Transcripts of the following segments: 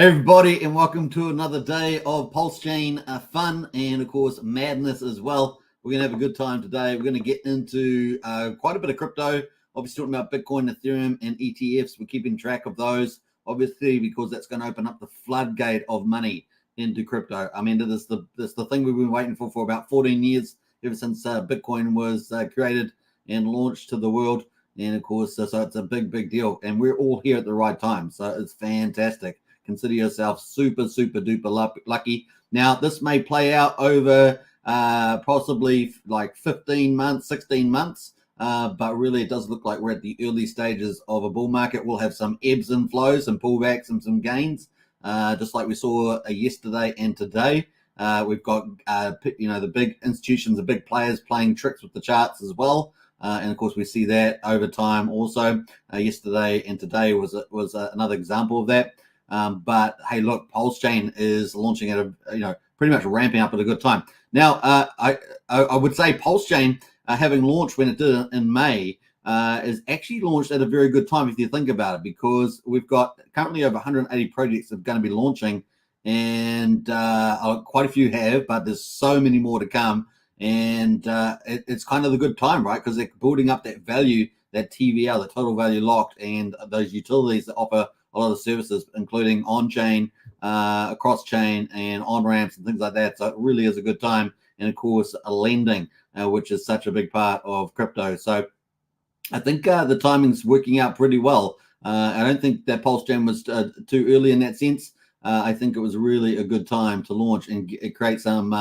Hey everybody, and welcome to another day of Pulsechain fun and of course madness as well. We're gonna have a good time today. We're gonna get into quite a bit of crypto. Obviously talking about Bitcoin, Ethereum, and ETFs. We're keeping track of those, obviously, because that's going to open up the floodgate of money into crypto. I mean, this is the thing we've been waiting for about 14 years, ever since Bitcoin was created and launched to the world. And of course, so it's a big deal, and we're all here at the right time, so it's fantastic. Consider yourself super duper lucky. Now, this may play out over possibly like 15 months, 16 months, but really it does look like we're at the early stages of a bull market. We'll have some ebbs and flows, some pullbacks and some gains, just like we saw yesterday and today. We've got the big institutions, the big players playing tricks with the charts as well. And of course, we see that over time also. Yesterday and today was another example of that. But hey, look, Pulsechain is launching at a pretty much ramping up at a good time. Now, I would say Pulsechain, having launched when it did in May, is actually launched at a very good time if you think about it, because we've got currently over 180 projects that are going to be launching, and quite a few have, but there's so many more to come. And it's kind of the good time, right? Because they're building up that value, that TVL, the total value locked, and those utilities that offer a lot of services, including on-chain, across-chain, and on-ramps and things like that. So it really is a good time. And of course, lending, which is such a big part of crypto. So I think the timing's working out pretty well. I don't think that Pulsechain was too early in that sense. I think it was really a good time to launch and create some,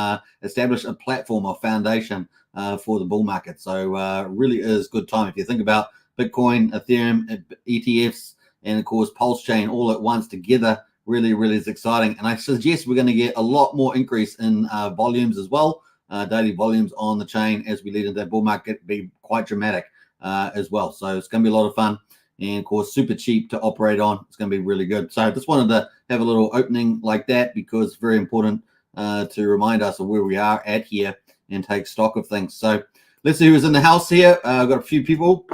establish a platform or foundation for the bull market. So really is good time. If you think about Bitcoin, Ethereum, ETFs, and of course Pulsechain all at once together, really is exciting. And I suggest we're going to get a lot more increase in volumes as well. Daily volumes on the chain as we lead into that bull market be quite dramatic as well. So it's going to be a lot of fun, and of course super cheap to operate on. It's going to be really good. So I just wanted to have a little opening like that, because it's very important to remind us of where we are at here and take stock of things. So let's see who's in the house here. I've got a few people.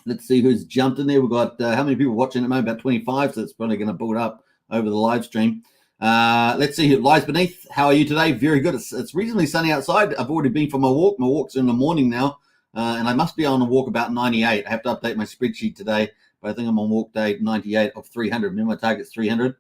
Let's see who's jumped in there. We've got how many people watching at the moment? About 25, so it's probably going to build up over the live stream. Let's see who lies beneath. How are you today? Very good. It's reasonably sunny outside. I've already been for my walk. My walk's in the morning now, and I must be on a walk about 98. I have to update my spreadsheet today, but I think I'm on walk day 98 of 300. Remember, my target's 300,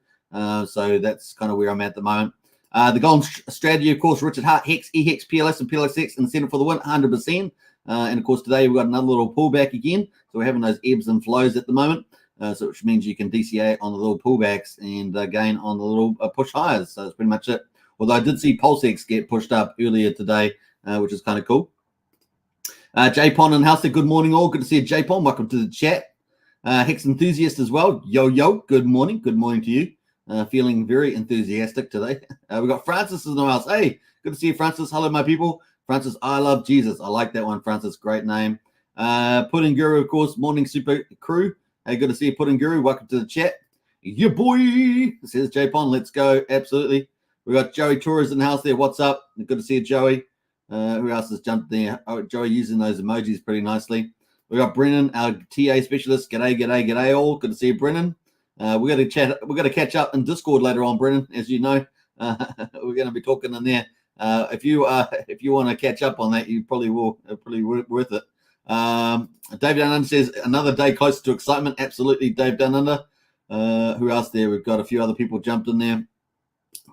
so that's kind of where I'm at the moment. The golden strategy, of course, Richard Hart, Hex, EHEX, PLS, and PLSX in the center for the win, 100%. And of course, today we've got another little pullback again. So we're having those ebbs and flows at the moment, so which means you can DCA on the little pullbacks and gain on the little push highs. So that's pretty much it. Although I did see Pulsechain get pushed up earlier today, which is kind of cool. J-Pon and House, good morning all. Good to see you, J-Pon. Welcome to the chat. Hex enthusiast as well. Yo, good morning. Good morning to you. Feeling very enthusiastic today. We've got Francis in the house. Hey, good to see you, Francis. Hello, my people. Francis, I love Jesus. I like that one, Francis. Great name. Pudding Guru, of course. Morning, super crew. Hey, good to see you, Pudding Guru. Welcome to the chat. Yeah, boy, says J-Pon. Let's go. Absolutely. We got Joey Torres in the house there. What's up? Good to see you, Joey. Who else has jumped there? Oh, Joey using those emojis pretty nicely. We got Brennan, our TA specialist. G'day all. Good to see you, Brennan. We're going to chat. We're going to catch up in Discord later on, Brennan. As you know, we're going to be talking in there. If you want to catch up on that, you probably will. Probably worth it. David Down Under says another day closer to excitement. Absolutely, Dave Down Under. Who else there? We've got a few other people jumped in there.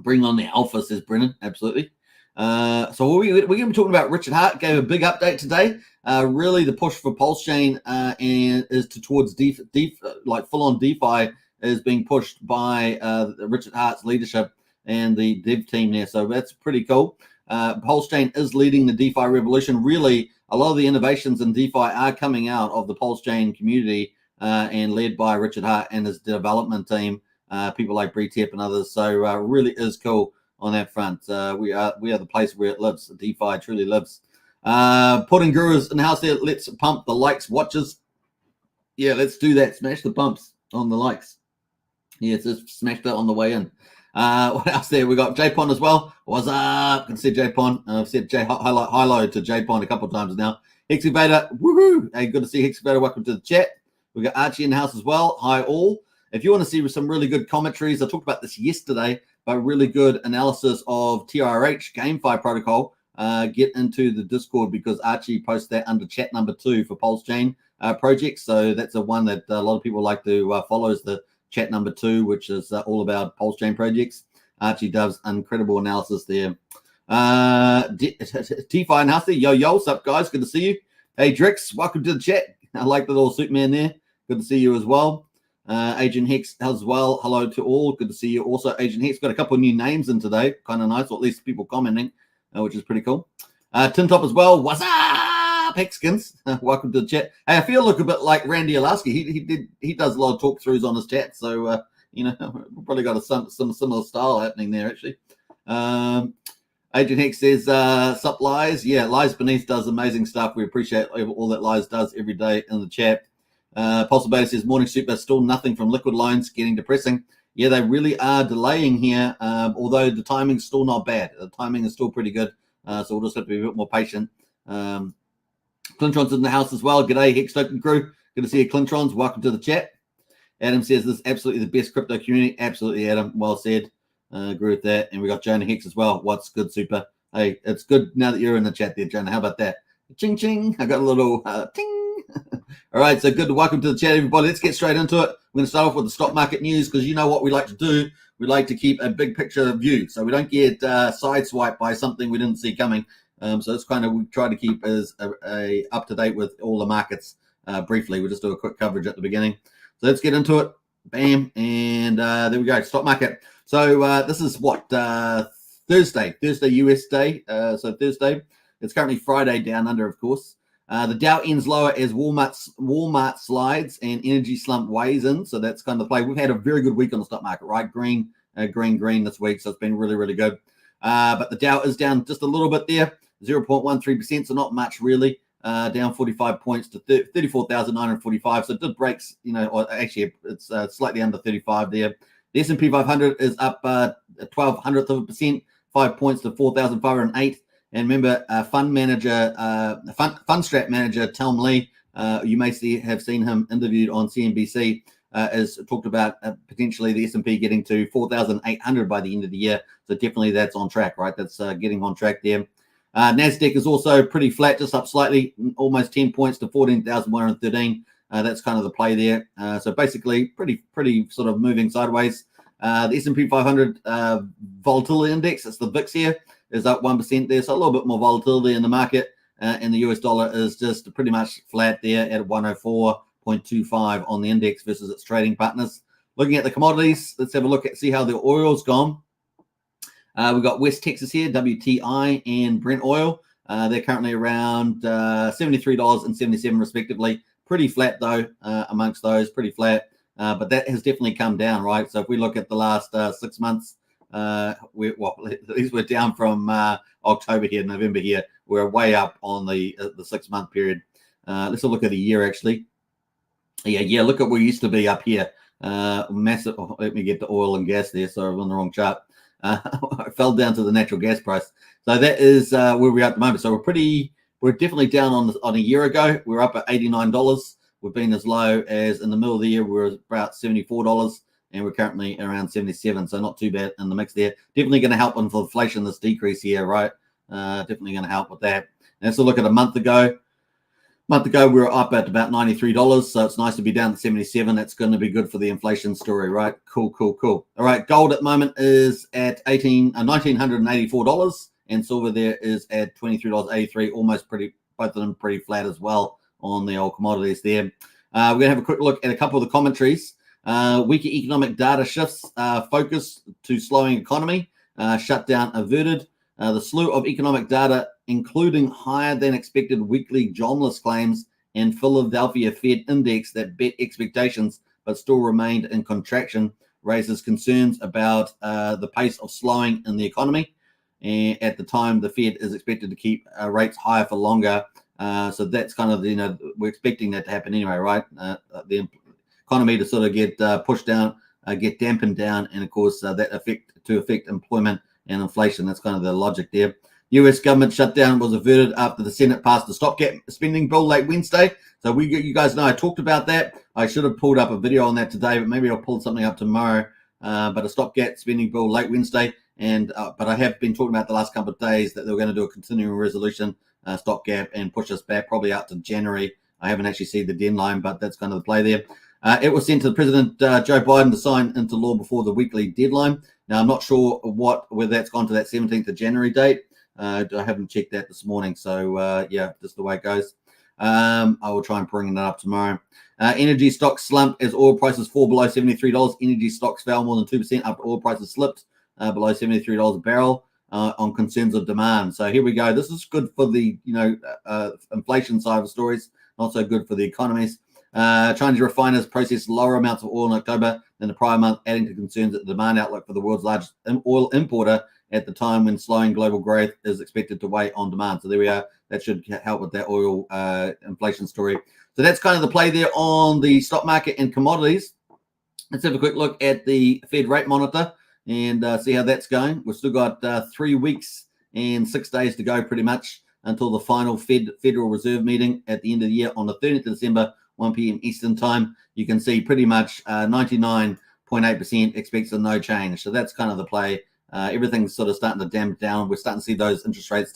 Bring on the alpha, says Brennan. Absolutely. So we're going to be talking about Richard Hart. Gave a big update today. Really, the push for Pulsechain and is towards like full-on DeFi is being pushed by Richard Hart's leadership and the dev team there. So that's pretty cool. Pulsechain is leading the DeFi revolution. Really, a lot of the innovations in DeFi are coming out of the Pulsechain community and led by Richard Hart and his development team, people like Bree-Tep and others. So really is cool on that front. We are the place where it lives. DeFi truly lives. Pudding Gurus in the house there. Let's pump the likes, watches. Yeah, let's do that. Smash the pumps on the likes. Yeah, just smashed it on the way in. What else there? We got J-Pon as well. What's up? Can see J-Pon. I've said hello to J-Pon a couple of times now. Hexavator, woohoo! Hey, good to see Hexavator. Welcome to the chat. We got Archie in the house as well. Hi all. if you want to see some really good commentaries, I talked about this yesterday, but really good analysis of TRH GameFi protocol, get into the Discord, because Archie posts that under chat number 2 for Pulsechain projects. So that's the one that a lot of people like to follow, is the chat number 2, which is all about Pulsechain projects. Archie does incredible analysis there. T-Fi and Husty, yo, what's up, guys? Good to see you. Hey, Drix, welcome to the chat. I like the little suit man there. Good to see you as well. Agent Hex as well. Hello to all. Good to see you also. Agent Hex got a couple of new names in today. Kind of nice, or at least people commenting, which is pretty cool. Tin Top as well. What's up, Hexkins? Welcome to the chat. Hey, I feel look a bit like Randy Alaski. He does a lot of talk throughs on his chat, so you know, we've probably got some similar style happening there actually. Agent Hex says, sup Lies. Yeah, Lies Beneath does amazing stuff. We appreciate all that Lies does every day in the chat. Pulsar Beta says, morning super, still nothing from liquid loans, getting depressing. Yeah, they really are delaying here, although the timing's still not bad. The timing is still pretty good, so we'll just have to be a bit more patient. Clintron's in the house as well. G'day, Hex Token crew. Good to see you, Clintrons. Welcome to the chat. Adam says, this is absolutely the best crypto community. Absolutely, Adam. Well said. Agree with that. And we got Jonah Hex as well. What's good, super? Hey, it's good now that you're in the chat there, Jonah. How about that? Ching, ching. I got a little ting. All right, so good. Welcome to the chat, everybody. Let's get straight into it. We're going to start off with the stock market news, because you know what we like to do. We like to keep a big picture view, so we don't get sideswiped by something we didn't see coming. So it's kind of, we try to keep as up to date with all the markets briefly. We'll just do a quick coverage at the beginning. So let's get into it. Bam. And there we go. Stock market. So this is what, Thursday US day. So Thursday. It's currently Friday down under, of course. The Dow ends lower as Walmart slides and energy slump weighs in. So that's kind of the play. We've had a very good week on the stock market, right? Green this week. So it's been really, really good. But the Dow is down just a little bit there, 0.13%. So not much really. Down 45 points to 34,945. So it did breaks, you know, or actually it's slightly under 35 there. The S&P 500 is up 0.12%, 5 points to 4,508. And remember, fund strat manager Tom Lee, you may have seen him interviewed on CNBC, has talked about potentially the S&P getting to 4,800 by the end of the year. So definitely that's on track, right? That's getting on track there. NASDAQ is also pretty flat, just up slightly, almost 10 points to 14,113. That's kind of the play there. So basically pretty sort of moving sideways. The S&P 500 volatility index, it's the VIX here, is up 1% there. So a little bit more volatility in the market. And the US dollar is just pretty much flat there at 104.25 on the index versus its trading partners. Looking at the commodities, let's have a look at, see how the oil's gone. We've got West Texas here, WTI and Brent oil. They're currently around $73.77 respectively. Pretty flat though, amongst those, pretty flat. But that has definitely come down, right? So if we look at the last 6 months, at least we're down from October here, November here. We're way up on the 6 month period. Let's look at a year actually. Yeah, look at where we used to be up here. Massive. Oh, let me get the oil and gas there. Sorry, I'm on the wrong chart. I fell down to the natural gas price. So that is where we're at the moment. So we're definitely down on a year ago. We're up at $89. We've been as low as in the middle of the year. We're about $74, and we're currently around 77. So not too bad in the mix there. Definitely going to help on inflation, this decrease here, right? Definitely going to help with that. And so look at a month ago. We were up at about $93, so it's nice to be down at 77. That's going to be good for the inflation story, right? Cool. All right, gold at the moment is at $1,984, and silver there is at $23.83, almost both of them pretty flat as well on the old commodities there. We're going to have a quick look at a couple of the commentaries. Weaker economic data shifts focus to slowing economy, shutdown averted. The slew of economic data, including higher than expected weekly jobless claims and Philadelphia Fed index that bet expectations but still remained in contraction, raises concerns about the pace of slowing in the economy. And at the time, the Fed is expected to keep rates higher for longer. So that's kind of, we're expecting that to happen anyway, right? The economy to sort of get pushed down, get dampened down, and of course that affect employment and inflation. That's kind of the logic there. US government shutdown was averted after the Senate passed the stopgap spending bill late Wednesday. So you guys know I talked about that. I should have pulled up a video on that today, but maybe I'll pull something up tomorrow. But a stopgap spending bill late Wednesday, and but I have been talking about the last couple of days that they were going to do a continuing resolution stopgap and push us back probably out to January. I haven't actually seen the deadline, but that's kind of the play there. It was sent to President Joe Biden to sign into law before the weekly deadline. Now, I'm not sure whether that's gone to that 17th of January date. I haven't checked that this morning. So, yeah, just the way it goes. I will try and bring it up tomorrow. Energy stocks slumped as oil prices fall below $73. Energy stocks fell more than 2% after oil prices slipped below $73 a barrel on concerns of demand. So here we go. This is good for the inflation side of the stories, not so good for the economies. Chinese refiners processed lower amounts of oil in October than the prior month, adding to concerns that the demand outlook for the world's largest oil importer at the time when slowing global growth is expected to weigh on demand. So there we are. That should help with that oil inflation story. So that's kind of the play there on the stock market and commodities. Let's have a quick look at the Fed rate monitor and see how that's going. We've still got 3 weeks and 6 days to go pretty much until the final Federal Reserve meeting at the end of the year on the 30th of December, 1 p.m. Eastern time. You can see pretty much 99.8% expects a no change. So that's kind of the play. Everything's sort of starting to damp down. We're starting to see those interest rates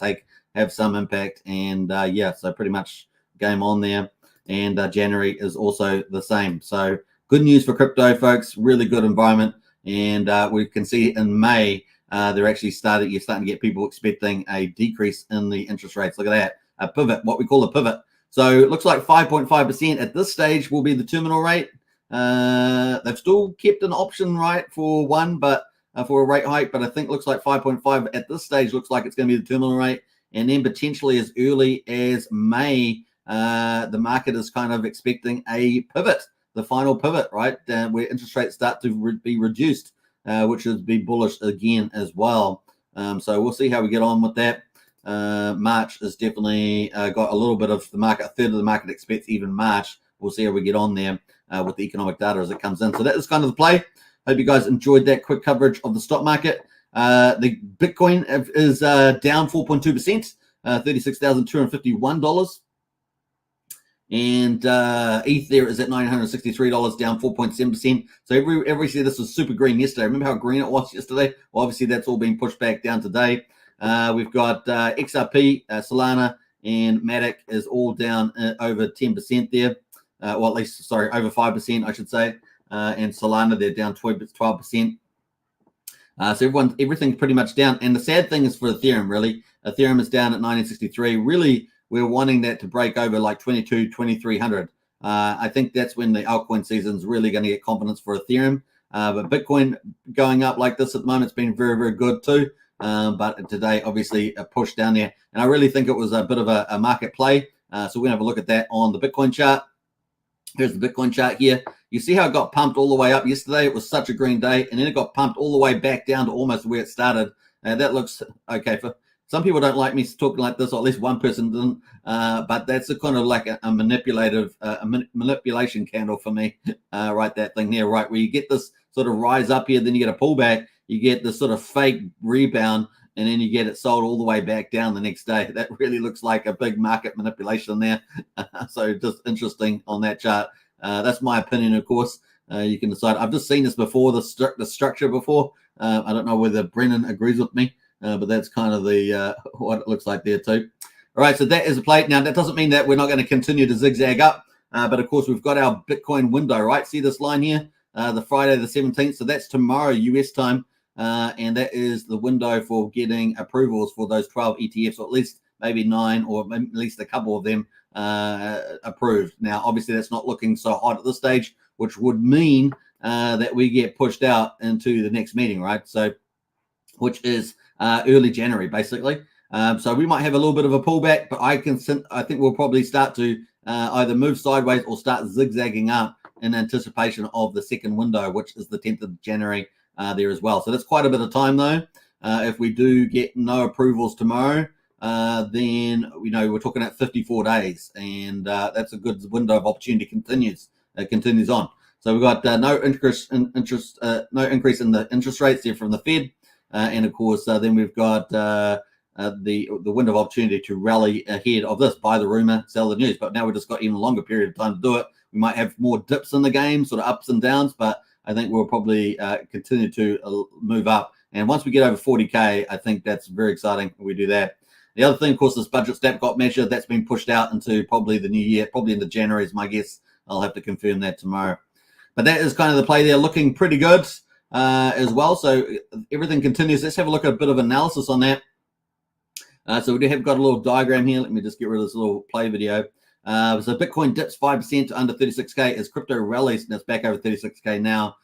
have some impact. And yeah, so pretty much game on there. And January is also the same. So good news for crypto, folks. Really good environment. And we can see in May, you're starting to get people expecting a decrease in the interest rates. Look at that, a pivot, what we call a pivot. So it looks like 5.5% at this stage will be the terminal rate. They've still kept an option, right, for one, but for a rate hike, but I think looks like 5.5 at this stage looks like it's going to be the terminal rate. And then potentially as early as May, the market is kind of expecting a pivot, the final pivot, right, where interest rates start to be reduced, which would be bullish again as well. So we'll see how we get on with that. March has definitely got a little bit of the market. A third of the market expects even March. We'll see how we get on there with the economic data as it comes in. So that is kind of the play. Hope you guys enjoyed that quick coverage of the stock market. The Bitcoin is down 4.2%, $36,251. And ETH there is at $963, down 4.7%. So every say this was super green yesterday. Remember how green it was yesterday? Well, obviously that's all been pushed back down today. We've got XRP, Solana, and Matic is all down over 10% there. Well, at least, sorry, over 5%, I should say. And Solana, they're down 12%. So everything's pretty much down. And the sad thing is for Ethereum, really. Ethereum is down at 1963. Really, we're wanting that to break over like 2,300. I think that's when the altcoin season is really going to get confidence for Ethereum. But Bitcoin going up like this at the moment, it's been very, very good too. But today, obviously, a push down there. And I really think it was a bit of a market play. So we're going to have a look at that on the Bitcoin chart. Here's the Bitcoin chart here. You see how it got pumped all the way up yesterday? It was such a green day. And then it got pumped all the way back down to almost where it started. That looks okay. For some people don't like me talking like this, or at least one person didn't. But that's a kind of like a manipulation candle for me. Right, that thing there, right, where you get this sort of rise up here, then you get a pullback. You get this sort of fake rebound, and then you get it sold all the way back down the next day. That really looks like a big market manipulation there. So just interesting on that chart. That's my opinion, of course. You can decide. I've just seen this before, the structure before. I don't know whether Brennan agrees with me, but that's kind of the what it looks like there too. All right, so that is a plate. Now, that doesn't mean that we're not going to continue to zigzag up, but of course, we've got our Bitcoin window, right? See this line here, the Friday the 17th. So that's tomorrow, US time. And that is the window for getting approvals for those 12 ETFs, or at least maybe 9, or at least a couple of them approved. Now, obviously, that's not looking so hot at this stage, which would mean that we get pushed out into the next meeting, right? So, which is early January, basically. So we might have a little bit of a pullback, but I think we'll probably start to either move sideways or start zigzagging up in anticipation of the second window, which is the 10th of January. There as well. So that's quite a bit of time though. If we do get no approvals tomorrow, then we're talking at 54 days, and that's a good window of opportunity. Continues on. So we've got no increase in the interest rates there from the Fed, and of course then we've got the window of opportunity to rally ahead of this. Buy the rumor, sell the news. But now we've just got even a longer period of time to do it. We might have more dips in the game, sort of ups and downs, but I think we'll probably continue to move up. And once we get over 40K, I think that's very exciting when we do that. The other thing, of course, this budget snapshot measure, that's been pushed out into probably the new year, probably into January is my guess. I'll have to confirm that tomorrow. But that is kind of the play there, looking pretty good as well. So everything continues. Let's have a look at a bit of analysis on that. So we have got a little diagram here. Let me just get rid of this little play video. So Bitcoin dips 5% to under 36K as crypto rallies, and it's back over 36K now.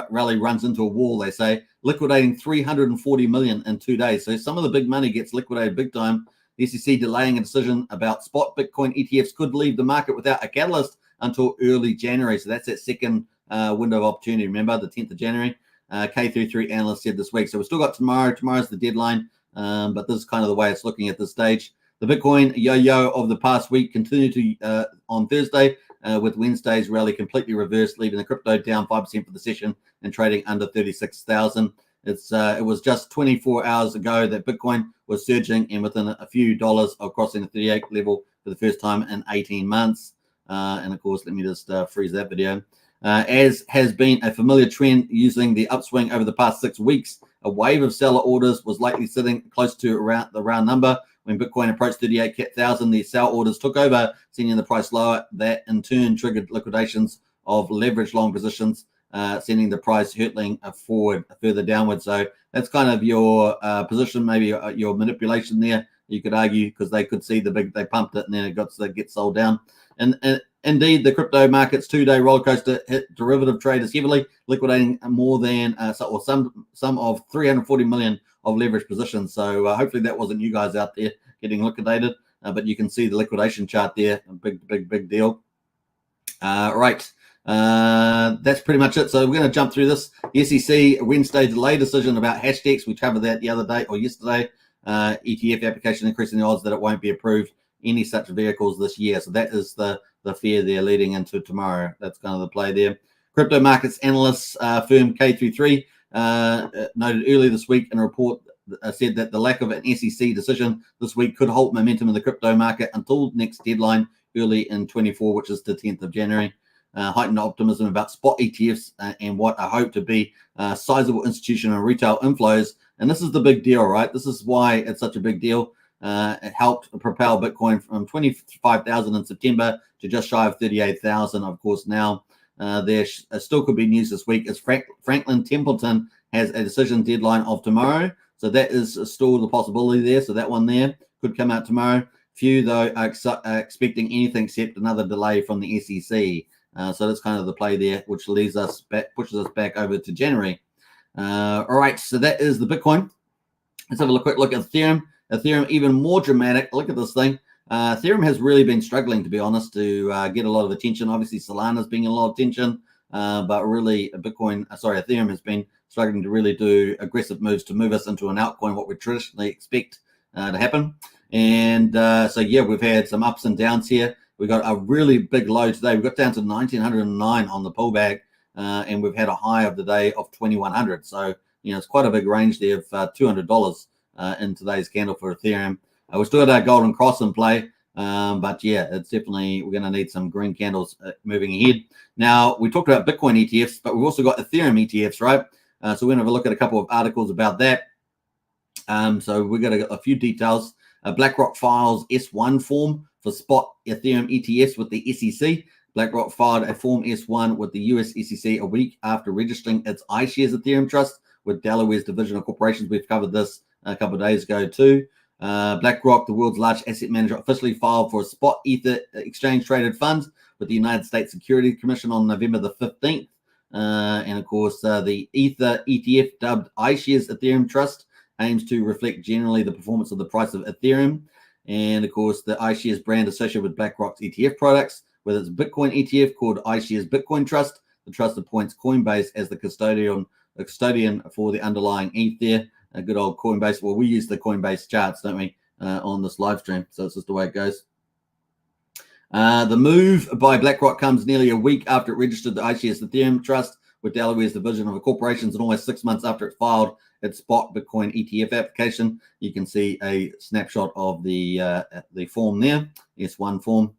Rally runs into a wall, they say, liquidating 340 million in 2 days. So some of the big money gets liquidated big time. The SEC delaying a decision about spot Bitcoin ETFs could leave the market without a catalyst until early January. So that's that second window of opportunity. Remember, the 10th of January, K33 analyst said this week. So we've still got tomorrow. Tomorrow's the deadline, but this is kind of the way it's looking at this stage. The Bitcoin yo-yo of the past week continued to on Thursday, with Wednesday's rally completely reversed, leaving the crypto down 5% for the session and trading under 36,000. It was just 24 hours ago that Bitcoin was surging and within a few dollars of crossing the 38 level for the first time in 18 months. And of course, let me just freeze that video. As has been a familiar trend using the upswing over the past 6 weeks, a wave of seller orders was likely sitting close to around the round number. When Bitcoin approached 38,000, the sell orders took over, sending the price lower. That in turn triggered liquidations of leveraged long positions, sending the price hurtling forward, further downward. So that's kind of your position, maybe your manipulation there, you could argue, because they could see they pumped it and then it got to get sold down. And indeed, the crypto market's 2-day roller coaster hit derivative traders heavily, liquidating more than some of 340 million of leverage positions. So hopefully that wasn't you guys out there getting liquidated, but you can see the liquidation chart there. A big deal. Right. That's pretty much it. So we're going to jump through this. The SEC Wednesday delay decision about hashtags. We covered that the other day or yesterday. ETF application increasing the odds that it won't be approved any such vehicles this year. So that is the fear they're leading into tomorrow. That's kind of the play there. Crypto markets analysts firm K33 noted earlier this week in a report said that the lack of an SEC decision this week could halt momentum in the crypto market until next deadline early in 24, which is the 10th of January. Heightened optimism about spot ETFs and what I hope to be sizable institutional and retail inflows. And this is the big deal, right? This is why it's such a big deal. It helped propel Bitcoin from 25,000 in September to just shy of 38,000. Of course, now there still could be news this week as Franklin Templeton has a decision deadline of tomorrow. So that is still the possibility there. So that one there could come out tomorrow. Few, though, are expecting anything except another delay from the SEC. So that's kind of the play there, which leaves us back, pushes us back over to January. All right, so that is the Bitcoin. Let's have a quick look at Ethereum. Ethereum, even more dramatic. Look at this thing. Ethereum has really been struggling, to be honest, to get a lot of attention. Obviously, Solana's being a lot of attention, but really, Ethereum has been struggling to really do aggressive moves to move us into an altcoin, what we traditionally expect to happen. And so, yeah, we've had some ups and downs here. We got a really big low today. We got down to 1,909 on the pullback, and we've had a high of the day of 2,100. So, you know, it's quite a big range there of $200 in today's candle for Ethereum. We still got our golden cross in play, but yeah, it's definitely, we're going to need some green candles moving ahead. Now, we talked about Bitcoin ETFs, but we've also got Ethereum ETFs, right? So we're going to have a look at a couple of articles about that. So we're going to get a few details. BlackRock files S1 form for spot Ethereum ETFs with the SEC. BlackRock filed a Form S1 with the US SEC a week after registering its iShares Ethereum Trust with Delaware's Division of Corporations. We've covered this a couple of days ago too. BlackRock, the world's largest asset manager, officially filed for a spot Ether exchange-traded fund with the United States Securities Commission on November the 15th. And of course, the Ether ETF, dubbed iShares Ethereum Trust, aims to reflect generally the performance of the price of Ethereum. And of course, the iShares brand associated with BlackRock's ETF products, whether it's a Bitcoin ETF called iShares Bitcoin Trust. The trust appoints Coinbase as the custodian for the underlying ETH there. A good old Coinbase. Well, we use the Coinbase charts, don't we, on this live stream. So it's just the way it goes. The move by BlackRock comes nearly a week after it registered the iShares Ethereum Trust with Delaware's Division of Corporations and almost 6 months after it filed its spot Bitcoin ETF application. You can see a snapshot of the form there, S1 form.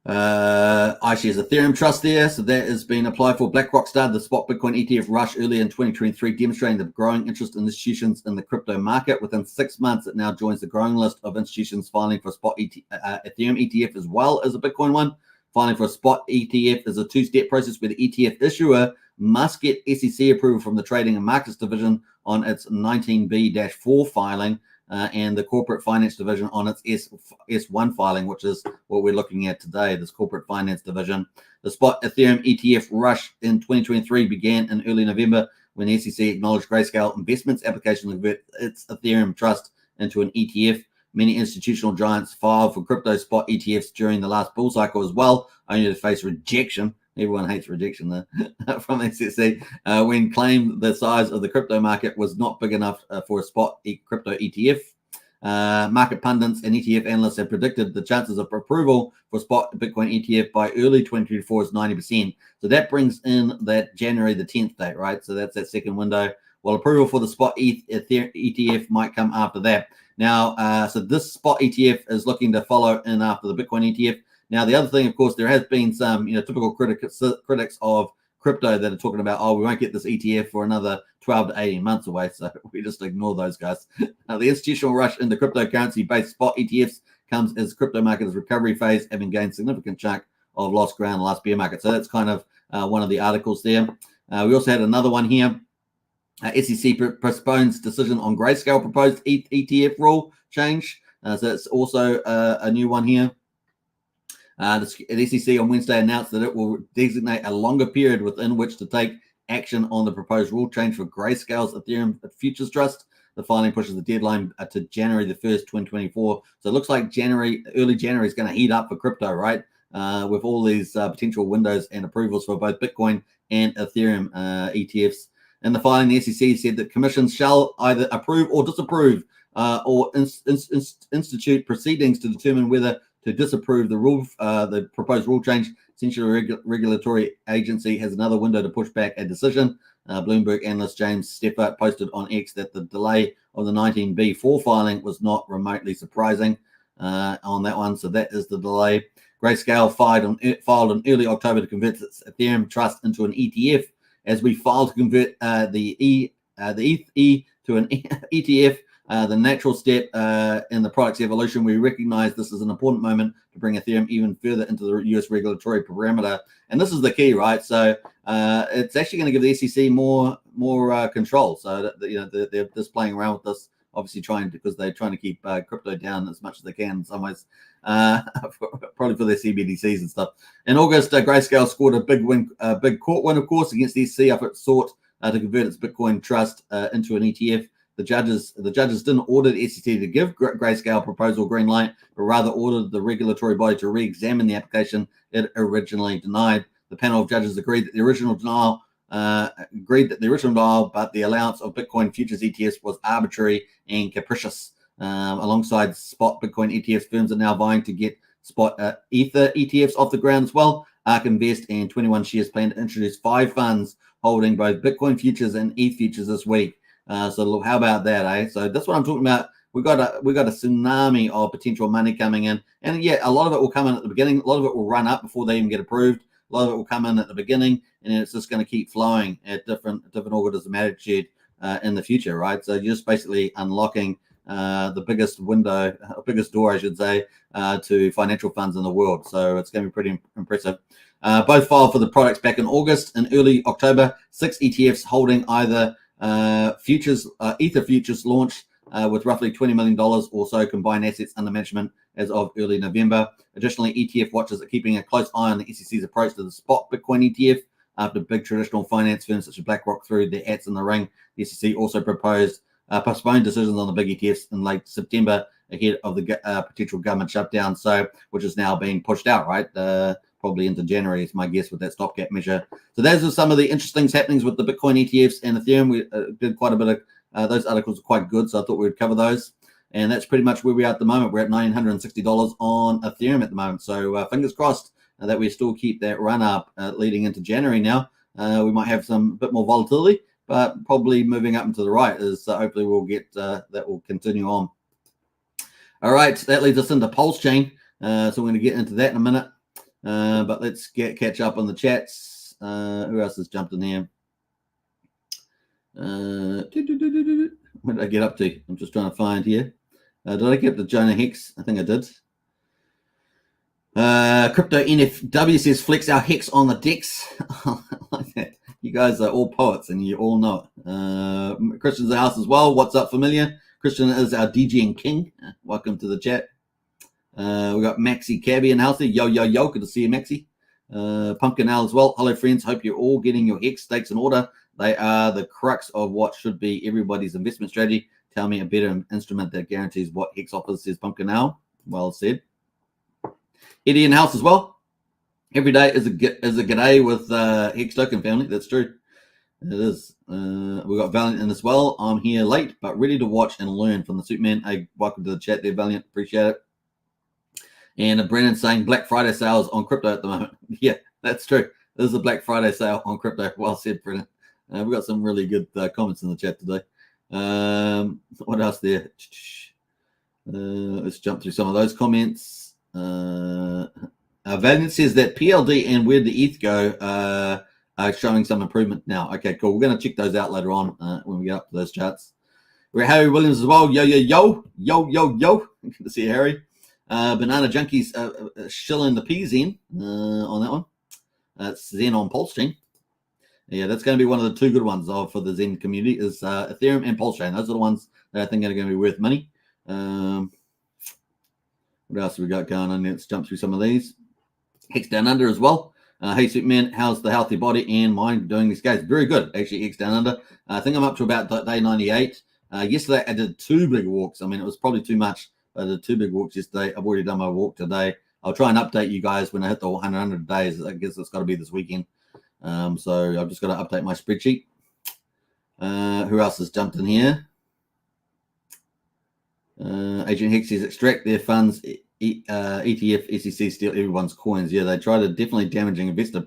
iShares Ethereum Trust there, so that has been applied for. BlackRock started the spot Bitcoin ETF rush earlier in 2023, demonstrating the growing interest in institutions in the crypto market. Within 6 months, it now joins the growing list of institutions filing for spot Ethereum ETF as well as a Bitcoin one. Filing for a spot ETF is a two-step process where the ETF issuer must get SEC approval from the Trading and Markets Division on its 19B-4 filing, and the Corporate Finance Division on its S1 filing, which is what we're looking at today, this Corporate Finance Division. The spot Ethereum ETF rush in 2023 began in early November when the SEC acknowledged Grayscale Investments' application to convert its Ethereum trust into an ETF. Many institutional giants filed for crypto spot ETFs during the last bull cycle as well, only to face rejection. Everyone hates rejection there from the SEC when claimed the size of the crypto market was not big enough for a spot crypto ETF. Market pundits and ETF analysts have predicted the chances of approval for spot Bitcoin ETF by early 2024 is 90%. So that brings in that January the 10th date, right? So that's that second window. Well, approval for the spot ETF might come after that. Now, so this spot ETF is looking to follow in after the Bitcoin ETF. Now, the other thing, of course, there has been some, typical critics of crypto that are talking about, oh, we won't get this ETF for another 12 to 18 months away. So we just ignore those guys. The institutional rush into cryptocurrency-based spot ETFs comes as crypto market's recovery phase, having gained significant chunk of lost ground in the last bear market. So that's kind of one of the articles there. We also had another one here. SEC postpones decision on Grayscale proposed ETF rule change. So that's also a new one here. The SEC on Wednesday announced that it will designate a longer period within which to take action on the proposed rule change for Grayscale's Ethereum Futures Trust. The filing pushes the deadline to January the 1st, 2024. So it looks like early January is going to heat up for crypto, right? With all these potential windows and approvals for both Bitcoin and Ethereum ETFs. In the filing, the SEC said that commissions shall either approve or disapprove or institute proceedings to determine whether to disapprove the proposed rule change. Essentially, a regulatory agency has another window to push back a decision. Bloomberg analyst James Stepper posted on X that the delay of the 19B4 filing was not remotely surprising on that one. So that is the delay. Grayscale filed in early October to convert its Ethereum trust into an ETF. As we file to convert the ETH to an ETF, the natural step in the product's evolution, we recognize this is an important moment to bring Ethereum even further into the US regulatory parameter. And this is the key, right? So it's actually going to give the SEC more control. So they're just playing around with this, obviously because they're trying to keep crypto down as much as they can in some ways, probably for their CBDCs and stuff. In August, Grayscale scored a big court win, of course, against the SEC after it sought to convert its Bitcoin trust into an ETF. The judges didn't order the SEC to give Grayscale proposal green light, but rather ordered the regulatory body to re-examine the application it originally denied. The panel of judges agreed that the original denial, but the allowance of Bitcoin futures ETFs was arbitrary and capricious. Alongside spot Bitcoin ETFs, firms are now vying to get spot Ether ETFs off the ground as well. ARK Invest and 21 Shares plan to introduce 5 funds holding both Bitcoin futures and ETH futures this week. So look, how about that, eh? So that's what I'm talking about. We got a tsunami of potential money coming in, and yeah, a lot of it will come in at the beginning. A lot of it will run up before they even get approved. A lot of it will come in at the beginning, and it's just going to keep flowing at different orders of magnitude in the future, right? So you're just basically unlocking the biggest door, I should say, to financial funds in the world. So it's going to be pretty impressive. Both filed for the products back in August. In early October, 6 ETFs holding either Ether futures launched with roughly $20 million or so combined assets under management as of early November. Additionally, ETF watchers are keeping a close eye on the SEC's approach to the spot Bitcoin ETF after big traditional finance firms such as BlackRock threw their hats in the ring. The SEC also postponed decisions on the big ETFs in late September ahead of the potential government shutdown, which is now being pushed out, right? Probably into January is my guess with that stopgap measure. So those are some of the interesting happenings with the Bitcoin ETFs and Ethereum. We did quite a bit of those articles are quite good, so I thought we would cover those. And that's pretty much where we are at the moment. We're at $960 on Ethereum at the moment. So fingers crossed that we still keep that run up leading into January now. We might have some bit more volatility, but probably moving up and to the right is hopefully we'll get that will continue on. All right, so that leads us into Pulsechain. So we're going to get into that in a minute. But let's catch up on the chats. Who else has jumped in here? What did I get up to? I'm just trying to find here. Did I get the Jonah Hex? I think I did. Crypto NFW says flex our Hex on the decks. Like that. You guys are all poets and you all know it. Christian's in the house as well. What's up, familiar? Christian is our DJing king. Welcome to the chat. We got Maxi Cabby in the house there. Yo, yo, yo. Good to see you, Maxi. Pumpkin Al as well. Hello, friends. Hope you're all getting your Hex stakes in order. They are the crux of what should be everybody's investment strategy. Tell me a better instrument that guarantees what Hex offers, says Pumpkin Al. Well said. Eddie in the house as well. Every day is a good day with Hex Token family. That's true. It is. We've got Valiant in as well. I'm here late, but ready to watch and learn from the Superman. Hey, welcome to the chat there, Valiant. Appreciate it. And Brennan saying Black Friday sales on crypto at the moment. Yeah, that's true. There's a Black Friday sale on crypto. Well said, Brennan. We've got some really good comments in the chat today. What else there? Let's jump through some of those comments. Valiant says that PLD and Where the ETH Go are showing some improvement now. Okay, cool. We're going to check those out later on when we get up to those charts. We're Harry Williams as well. Yo, yo, yo. Yo, yo, yo. Good to see you, Harry. Banana Junkies shilling the P Zen on that one. That's Zen on Pulsechain. Yeah, that's going to be one of the two good ones for the Zen community is Ethereum and Pulsechain. Those are the ones that I think are going to be worth money. What else have we got going on? Let's jump through some of these. Hex Down Under as well. Hey, Superman, how's the healthy body and mind doing these guys? Very good, actually, Hex Down Under. I think I'm up to about day 98. Yesterday, I did 2 big walks. I mean, it was probably too much. I did 2 big walks yesterday. I've already done my walk today. I'll try and update you guys when I hit the 100 days. I guess it's got to be this weekend. So I've just got to update my spreadsheet. Who else has jumped in here? Agent Hex says extract their funds, ETF, SEC steal everyone's coins. Yeah, they try to definitely damaging investor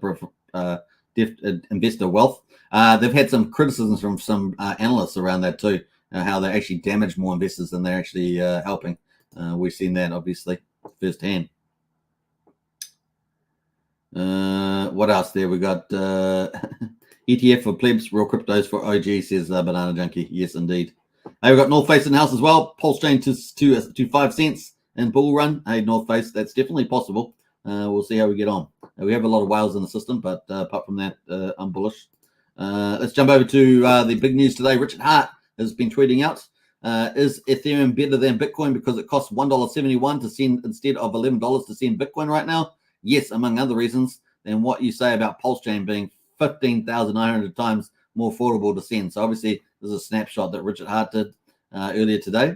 wealth. They've had some criticisms from some analysts around that too, how they actually damage more investors than they're actually helping. We've seen that obviously firsthand. What else there? We got ETF for plebs, real cryptos for OG, says Banana Junkie. Yes, indeed. Hey, we've got North Face in the house as well. Pulsechain to 5 cents in bull run. Hey, North Face, that's definitely possible. We'll see how we get on. We have a lot of whales in the system, but apart from that, I'm bullish. Let's jump over to the big news today. Richard Hart has been tweeting out, is Ethereum better than Bitcoin because it costs $1.71 to send instead of $11 to send Bitcoin right now? Yes, among other reasons. Than what you say about Pulsechain being 15,900 times more affordable to send. So obviously, there's a snapshot that Richard Hart did earlier today.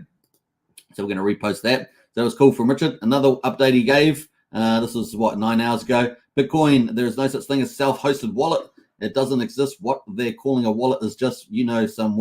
So we're going to repost that. So it was cool from Richard. Another update he gave. This was, 9 hours ago. Bitcoin, there is no such thing as self-hosted wallet. It doesn't exist. What they're calling a wallet is just, knowing some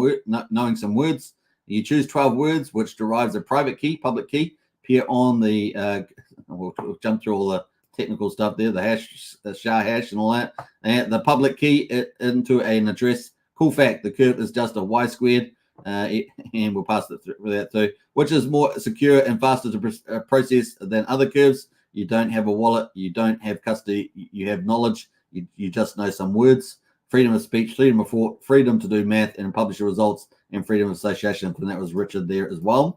words. You choose 12 words, which derives a private key, public key, appear on the, we'll jump through all the technical stuff there, the hash, the SHA hash and all that. And the public key into an address. Cool fact, the curve is just a y squared, and we'll pass it through that too, which is more secure and faster to process than other curves. You don't have a wallet, you don't have custody, you have knowledge, you just know some words. Freedom of speech, freedom of thought, freedom to do math and publish your results, and freedom of association. And that was Richard there as well.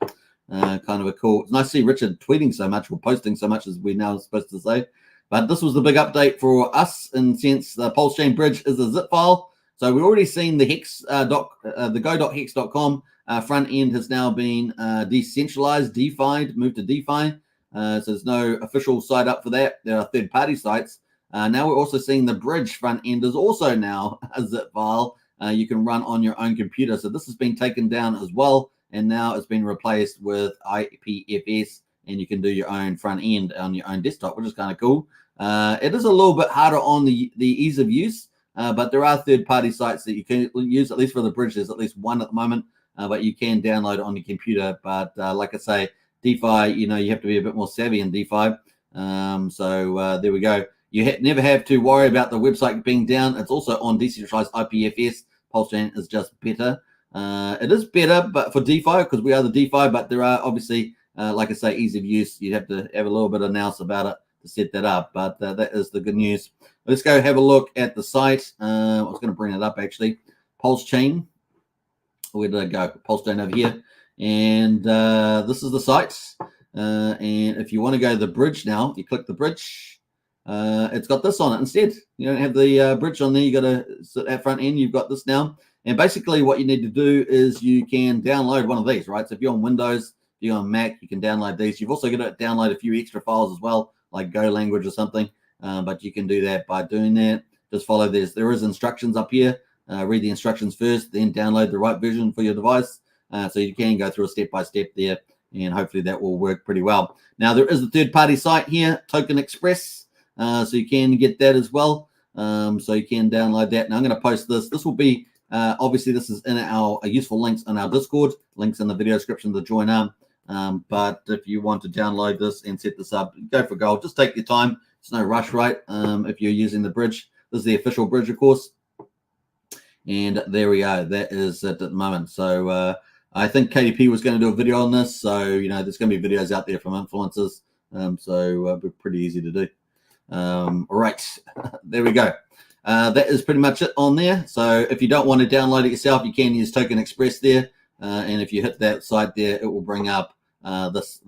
Kind of a cool. It's nice to see Richard tweeting so much or posting so much as we now supposed to say. But this was the big update for us, in since the Pulsechain bridge is a zip file. So we've already seen the Hex the go.hex.com front end has now been decentralized, DeFi'd, moved to DeFi. So there's no official site up for that. There are third-party sites. Now we're also seeing the bridge front end is also now a zip file you can run on your own computer. So this has been taken down as well, and now it's been replaced with IPFS, and you can do your own front end on your own desktop, which is kind of cool. It is a little bit harder on the ease of use, but there are third-party sites that you can use, at least for the bridge. There's at least one at the moment, but you can download it on your computer. But like I say, DeFi, you have to be a bit more savvy in DeFi. So there we go. You never have to worry about the website being down. It's also on decentralized IPFS, Pulsechain is just better. It is better, but for DeFi, because we are the DeFi, but there are obviously, like I say, ease of use. You have to have a little bit of analysis about it to set that up, but that is the good news. Let's go have a look at the site. I was going to bring it up actually. Pulsechain. Where did I go? Pulsechain over here. And this is the site. And if you want to go to the bridge now, you click the bridge. It's got this on it instead. You don't have the bridge on there. You got to sit at front end. You've got this now. And basically what you need to do is you can download one of these, right? So if you're on Windows, if you're on Mac, you can download these. You've also got to download a few extra files as well, like Go language or something. But you can do that by doing that. Just follow this. There is instructions up here. Read the instructions first, then download the right version for your device. So you can go through a step-by-step there, and hopefully that will work pretty well. Now, there is a third-party site here, Token Express, so you can get that as well. So you can download that. Now, I'm going to post this. This will be, obviously, this is in our useful links in our Discord, links in the video description to join up. But if you want to download this and set this up, go for gold. Just take your time. It's no rush, right? If you're using the bridge. This is the official bridge, of course. And there we go. That is it at the moment. So I think KDP was going to do a video on this. So, you know, there's going to be videos out there from influencers. So pretty easy to do. All right. There we go. That is pretty much it on there. So if you don't want to download it yourself, you can use Token Express there. And if you hit that site there, it will bring up this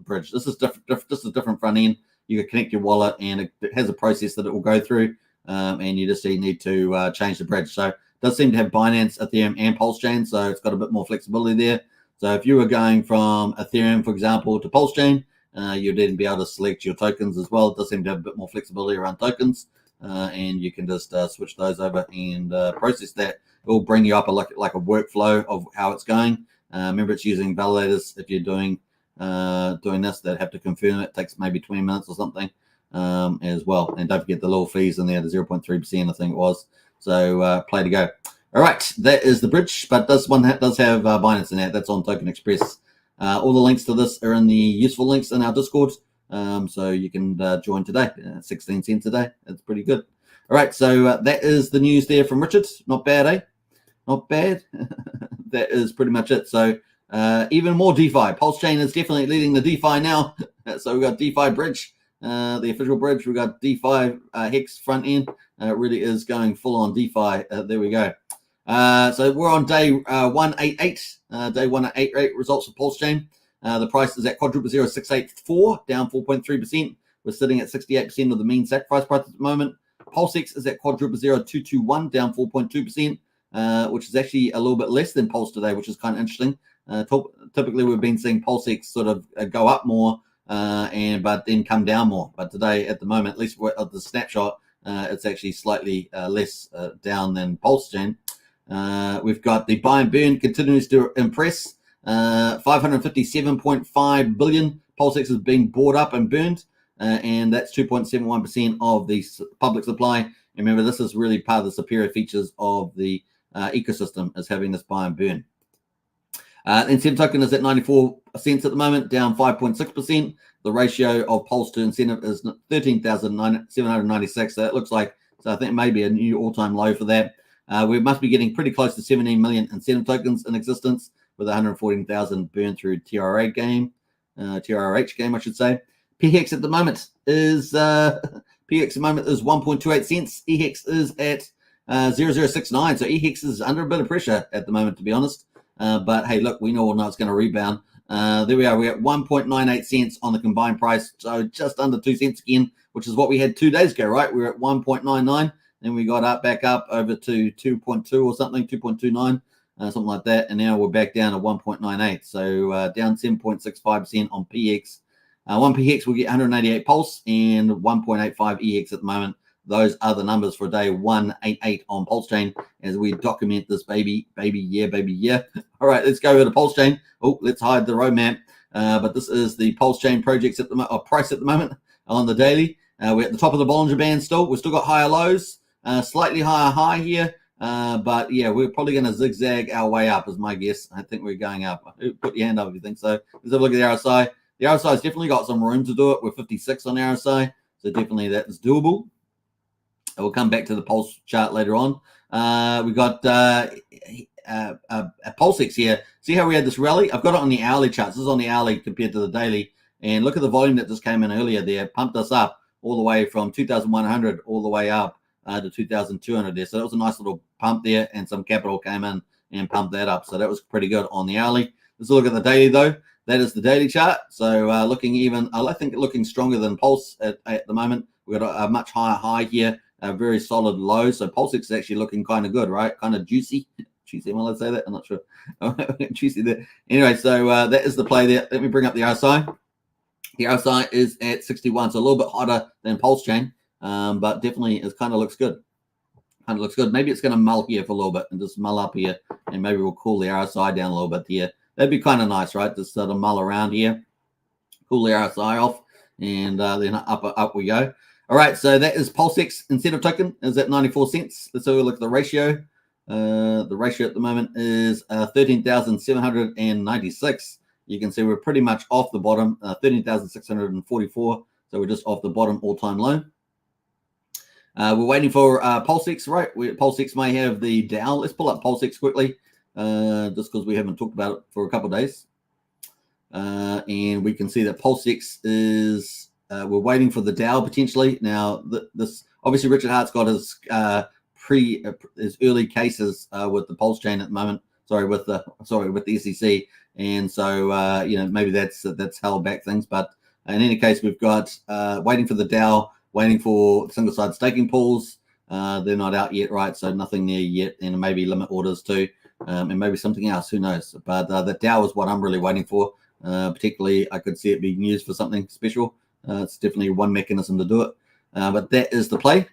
bridge. This is different front end. You can connect your wallet, and it has a process that it will go through. And you just need to change the bridge. So it does seem to have Binance, Ethereum, and Pulsechain, so it's got a bit more flexibility there. So if you were going from Ethereum, for example, to Pulsechain, you'd then be able to select your tokens as well. It does seem to have a bit more flexibility around tokens, and you can just switch those over and process that. It will bring you up like a workflow of how it's going. Remember, it's using validators. If you're doing this, that have to confirm it. It takes maybe 20 minutes or something. As well, and don't forget the little fees in there, the 0.3%, I think it was. So play to go. All right, that is the bridge, but this one does have Binance in that. That's on Token Express. All the links to this are in the useful links in our Discord, so you can join today. 16 cents a day. That's pretty good. All right, so that is the news there from Richard. Not bad, eh? Not bad. That is pretty much it. So even more DeFi. Pulsechain is definitely leading the DeFi now. So we've got DeFi bridge. The official bridge, we've got DeFi Hex front end. It really is going full on DeFi. There we go. So we're on day 188. Day 188 results for Pulsechain. The price is at quadruple 0684, down 4.3%. We're sitting at 68% of the mean sacrifice price at the moment. Pulsex is at quadruple 0221, down 4.2%, which is actually a little bit less than Pulse today, which is kind of interesting. Typically, we've been seeing Pulsex sort of go up more. But then come down more. But today, at the moment, at least at the snapshot, it's actually slightly less down than Pulsechain. We've got the buy and burn continues to impress. 557.5 billion Pulsex is being bought up and burned, and that's 2.71% of the public supply. And remember, this is really part of the superior features of the ecosystem, is having this buy and burn. Incentive token is at 94 cents at the moment, down 5.6%. The ratio of Pulse to incentive is 13,796. So that looks like, so I think maybe a new all-time low for that. We must be getting pretty close to 17 million incentive tokens in existence, with 114,000 burned through TRH game, I should say. PHEX at the moment is 1.28 cents. EHEX is at 0069. So EHEX is under a bit of pressure at the moment, to be honest. But hey, look, we all know it's going to rebound. There we are. We're at 1.98 cents on the combined price, so just under 2 cents again, which is what we had 2 days ago, right? We were at 1.99, then we got back up over to 2.2 or something, 2.29, something like that, and now we're back down to 1.98, so down 7.65% on PX. 1PX will get 188 Pulse and 1.85 EX at the moment. Those are the numbers for day 188 on Pulsechain as we document this baby year. All right, let's go over to Pulsechain. Oh, let's hide the roadmap. But this is the Pulsechain projects at the price at the moment on the daily. We're at the top of the Bollinger Band still. We've still got higher lows, slightly higher high here. But yeah, we're probably going to zigzag our way up is my guess. I think we're going up. Put your hand up if you think so. Let's have a look at the RSI. The RSI has definitely got some room to do it. We're 56 on the RSI. So definitely that is doable. We'll come back to the Pulse chart later on. We got a Pulsex here. See how we had this rally? I've got it on the hourly charts. This is on the hourly compared to the daily. And look at the volume that just came in earlier there. Pumped us up all the way from 2,100 all the way up to 2,200 there. So that was a nice little pump there, and some capital came in and pumped that up. So that was pretty good on the hourly. Let's look at the daily though. That is the daily chart. So looking even, I think looking stronger than Pulse at the moment. We've got a much higher high here, a very solid low. So Pulsex is actually looking kind of good, right? Kind of juicy. Juicy, will I say that? I'm not sure. Juicy there. Anyway, so that is the play there. Let me bring up the RSI. The RSI is at 61, so a little bit hotter than Pulsechain, but definitely it kind of looks good. Kind of looks good. Maybe it's going to mull here for a little bit and just mull up here, and maybe we'll cool the RSI down a little bit here. That'd be kind of nice, right? Just sort of mull around here, cool the RSI off, and then up we go. All right, so that is Pulsex incentive token is at 94 cents. Let's have a look at the ratio. The ratio at the moment is 13,796. You can see we're pretty much off the bottom, 13,644. So we're just off the bottom all-time low. We're waiting for Pulsex, right? Pulsex may have the Dow. Let's pull up Pulsex quickly, just because we haven't talked about it for a couple of days. And we can see that Pulsex is, we're waiting for the Dow potentially. Now, this obviously Richard Hart's got his his early cases with the Pulsechain at the moment. With the SEC. And so, maybe that's held back things. But in any case, we've got waiting for the Dow, waiting for single-side staking pools. They're not out yet, right? So nothing there yet. And maybe limit orders too. And maybe something else. Who knows? But the Dow is what I'm really waiting for. Particularly, I could see it being used for something special. It's definitely one mechanism to do it. But that is the play.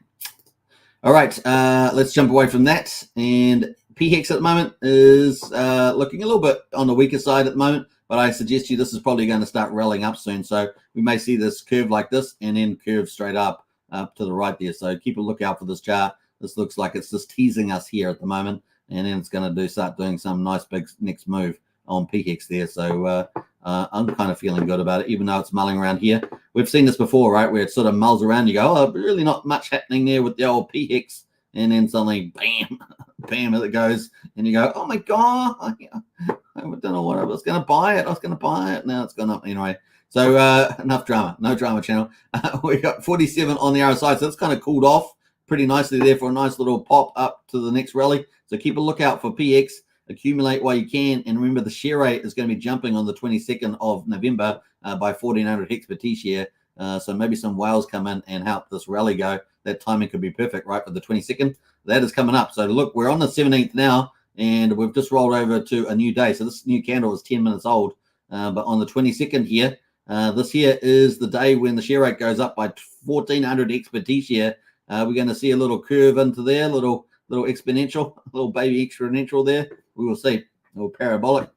All right, let's jump away from that. And PHEX at the moment is looking a little bit on the weaker side at the moment, but I suggest you this is probably going to start rallying up soon. So we may see this curve like this and then curve straight up to the right there. So keep a lookout for this chart. This looks like it's just teasing us here at the moment, and then it's going to start doing some nice big next move on PHEX there. So I'm kind of feeling good about it, even though it's mulling around here. We've seen this before, right, where it sort of mulls around. You go, oh, really not much happening there with the old PHEX, and then suddenly, bam, bam, as it goes, and you go, oh my God, I don't know what I was going to buy it. Now it's gone up anyway. So enough drama, no drama channel. We got 47 on the RSI, so it's kind of cooled off pretty nicely there for a nice little pop up to the next rally. So keep a lookout for PX, accumulate while you can, and remember the share rate is going to be jumping on the 22nd of November by 1,400 hex per T-share. So maybe some whales come in and help this rally go. That timing could be perfect, right, for the 22nd. That is coming up. So look, we're on the 17th now, and we've just rolled over to a new day. So this new candle is 10 minutes old. But on the 22nd here, this here is the day when the share rate goes up by 1,400 X per T-share. We're going to see a little curve into there, little exponential, little baby exponential there. We will see. A little parabolic.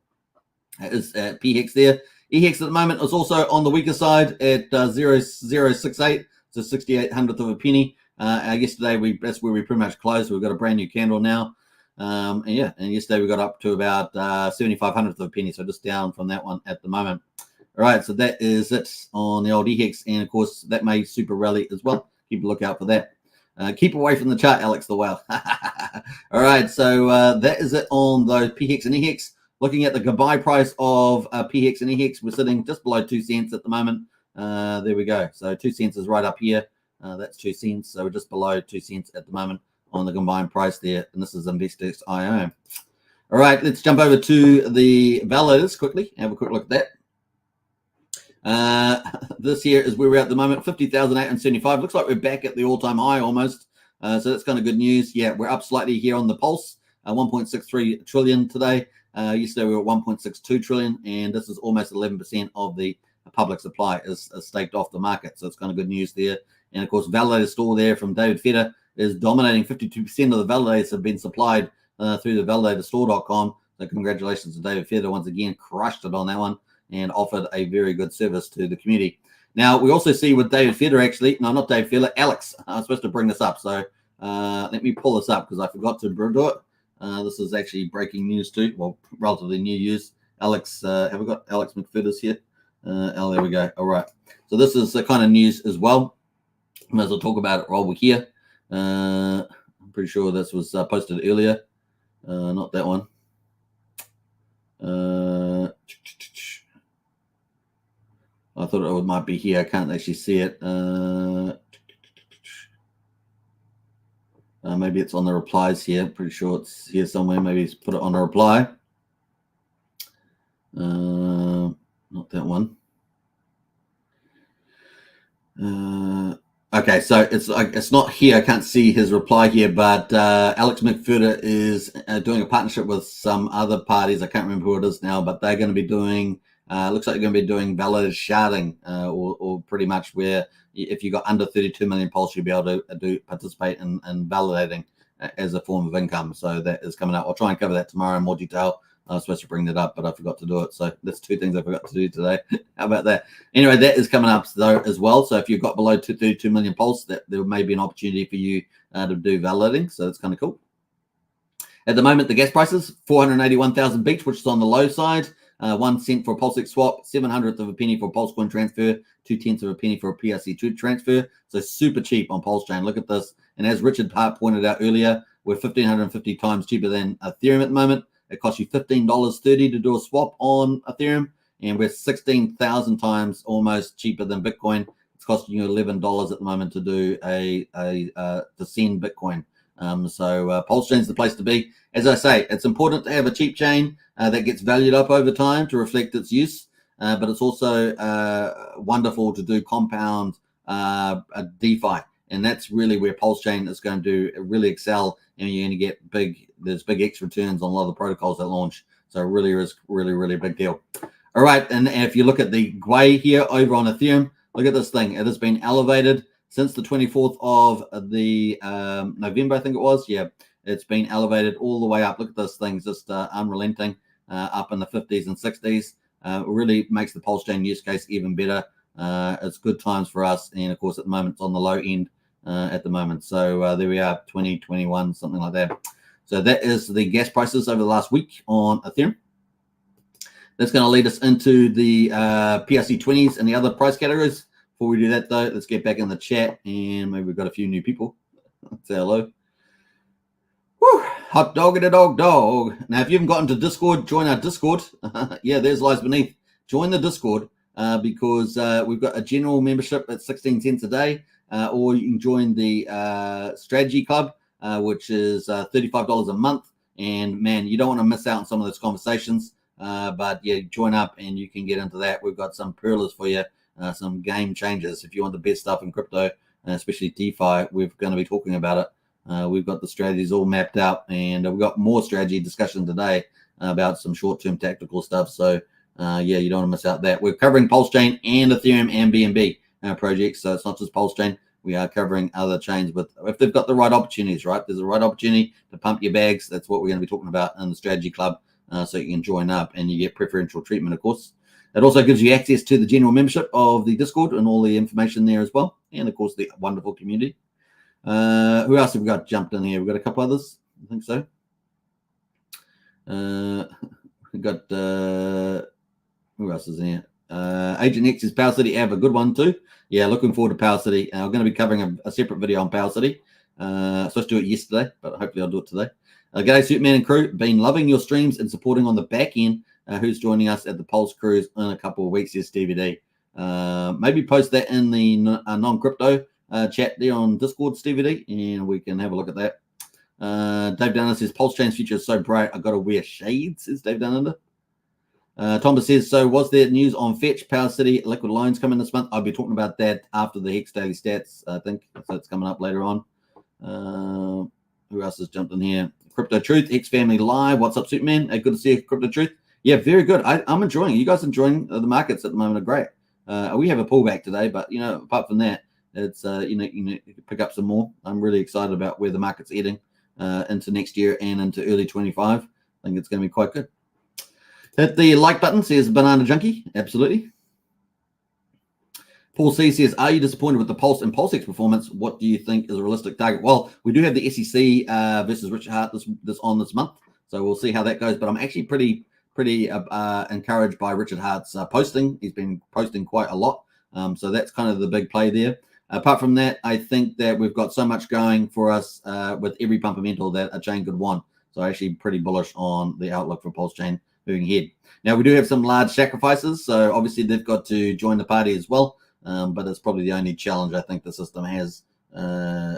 That is PHEX there. EHEX at the moment is also on the weaker side at 0.068, so 68/100th of a penny. Yesterday that's where we pretty much closed. We've got a brand new candle now. And yesterday we got up to about 75/100th of a penny, so just down from that one at the moment. All right, so that is it on the old EHEX, and of course that may super rally as well. Keep a lookout for that. Keep away from the chart, Alex the Whale. All right, so that is it on those PHEX and EHEX. Looking at the goodbye price of PHEX and EHEX, we're sitting just below 2 cents at the moment. There we go. So 2 cents is right up here. That's 2 cents. So we're just below 2 cents at the moment on the combined price there. And this is InvestX.io. All right, let's jump over to the validators quickly. Have a quick look at that. This here is where we're at the moment, 50,875. Looks like we're back at the all-time high almost. So that's kind of good news. Yeah, we're up slightly here on the pulse, 1.63 trillion today. Yesterday we were at 1.62 trillion, and this is almost 11% of the public supply is staked off the market. So it's kind of good news there. And of course, validator store there from David Fetter is dominating. 52% of the validators have been supplied through the validatorstore.com. So congratulations to David Fetter once again, crushed it on that one and offered a very good service to the community. Now, we also see with David Fetter, actually, no, not David Fetter, Alex. I was supposed to bring this up. So let me pull this up because I forgot to do it. This is actually breaking news too. Well, relatively new news. Alex, have we got Alex McFitters here? There we go. All right. So this is the kind of news as well. Might as well talk about it while we're here. I'm pretty sure this was posted earlier. Not that one. I thought it might be here. I can't actually see it. Maybe it's on the replies here. Pretty sure it's here somewhere. Maybe it's put it on a reply. Not that one. Okay, so it's not here. I can't see his reply here, but Alex McFurter is doing a partnership with some other parties. I can't remember who it is now, but they're going to be doing. Looks like they're going to be doing validated sharding, or pretty much where if you got under 32 million pulse, you'll be able to participate in validating as a form of income. So that is coming up. I'll try and cover that tomorrow in more detail. I was supposed to bring that up, but I forgot to do it. So that's two things I forgot to do today. How about that? Anyway, that is coming up though as well. So if you've got below 32 million pulse, that there may be an opportunity for you to do validating. So that's kind of cool. At the moment, the gas prices 481,000 beach, which is on the low side. 1 cent for a Pulsex swap, 7/100th of a penny for a Pulsecoin transfer, 2/10 of a penny for a PRC2 transfer. So super cheap on Pulsechain. Look at this. And as Richard Hart pointed out earlier, we're 1,550 times cheaper than Ethereum at the moment. It costs you $15.30 to do a swap on Ethereum, and we're 16,000 times almost cheaper than Bitcoin. It's costing you $11 at the moment to do to send Bitcoin. So Pulsechain is the place to be. As I say, it's important to have a cheap chain that gets valued up over time to reflect its use, but it's also wonderful to do compound DeFi, and that's really where Pulsechain is going to really excel, and you're going to get there's big X returns on a lot of the protocols that launch. So it really is really a big deal. All right, and if you look at the GUI here over on Ethereum, look at this thing. It has been elevated since the 24th of the November, I think it was. Yeah, it's been elevated all the way up. Look at this thing, just unrelenting, up in the 50s and 60s. It really makes the Pulsechain use case even better. It's good times for us, and of course at the moment it's on the low end at the moment. So there we are, 2021, something like that. So that is the gas prices over the last week on Ethereum. That's going to lead us into the PRC20s and the other price categories. Before we do that, though, let's get back in the chat, and maybe we've got a few new people. Say hello. Woo, hot dog and a dog. Now, if you haven't gotten to Discord, join our Discord. Yeah, there's lies beneath. Join the Discord because we've got a general membership at 16 cents a day, or you can join the Strategy Club, which is $35 a month. And man, you don't want to miss out on some of those conversations. But yeah, join up and you can get into that. We've got some pearlers for you, some game changers. If you want the best stuff in crypto, especially DeFi, we're going to be talking about it. We've got the strategies all mapped out, and we've got more strategy discussion today about some short-term tactical stuff. So yeah, you don't want to miss out that. We're covering Pulsechain and Ethereum and BNB projects. So it's not just Pulsechain. We are covering other chains if they've got the right opportunities, right? There's a right opportunity to pump your bags. That's what we're going to be talking about in the Strategy Club. So you can join up and you get preferential treatment, of course. It also gives you access to the general membership of the Discord and all the information there as well. And, of course, the wonderful community. Who else have we got jumped in here? We've got a couple others. I think so. We've got, who else is in here? Agent X's Power City have a good one too. Yeah, looking forward to Power City. I'm going to be covering a separate video on Power City. Supposed to do it yesterday, but hopefully I'll do it today. G'day, Superman and crew. Been loving your streams and supporting on the back end. Who's joining us at the Pulse Cruise in a couple of weeks? Yes, DVD. Maybe post that in the non-crypto chat there on Discord, DVD, and we can have a look at that. Dave Dunner says, Pulsechain's future is so bright, I've got to wear shades, says Dave Dunner. Thomas says, so was there news on Fetch, Power City, liquid loans coming this month? I'll be talking about that after the Hex Daily Stats, I think. So it's coming up later on. Who else has jumped in here? Crypto Truth, Hex Family Live. What's up, Superman? Hey, good to see you, Crypto Truth. Yeah, very good. I'm enjoying it. You guys enjoying the markets at the moment are great. We have a pullback today, but, you know, apart from that, it's, you can pick up some more. I'm really excited about where the market's heading into next year and into early 25. I think it's going to be quite good. Hit the like button, says Banana Junkie. Absolutely. Paul C says, are you disappointed with the Pulse and Pulsex performance? What do you think is a realistic target? Well, we do have the SEC versus Richard Hart this month, so we'll see how that goes. But I'm actually pretty encouraged by Richard Hart's posting. He's been posting quite a lot, so that's kind of the big play there. Apart from that, I think that we've got so much going for us with every fundamental that a chain could want. So actually pretty bullish on the outlook for Pulsechain moving ahead. Now, we do have some large sacrifices, so obviously they've got to join the party as well, but it's probably the only challenge I think the system has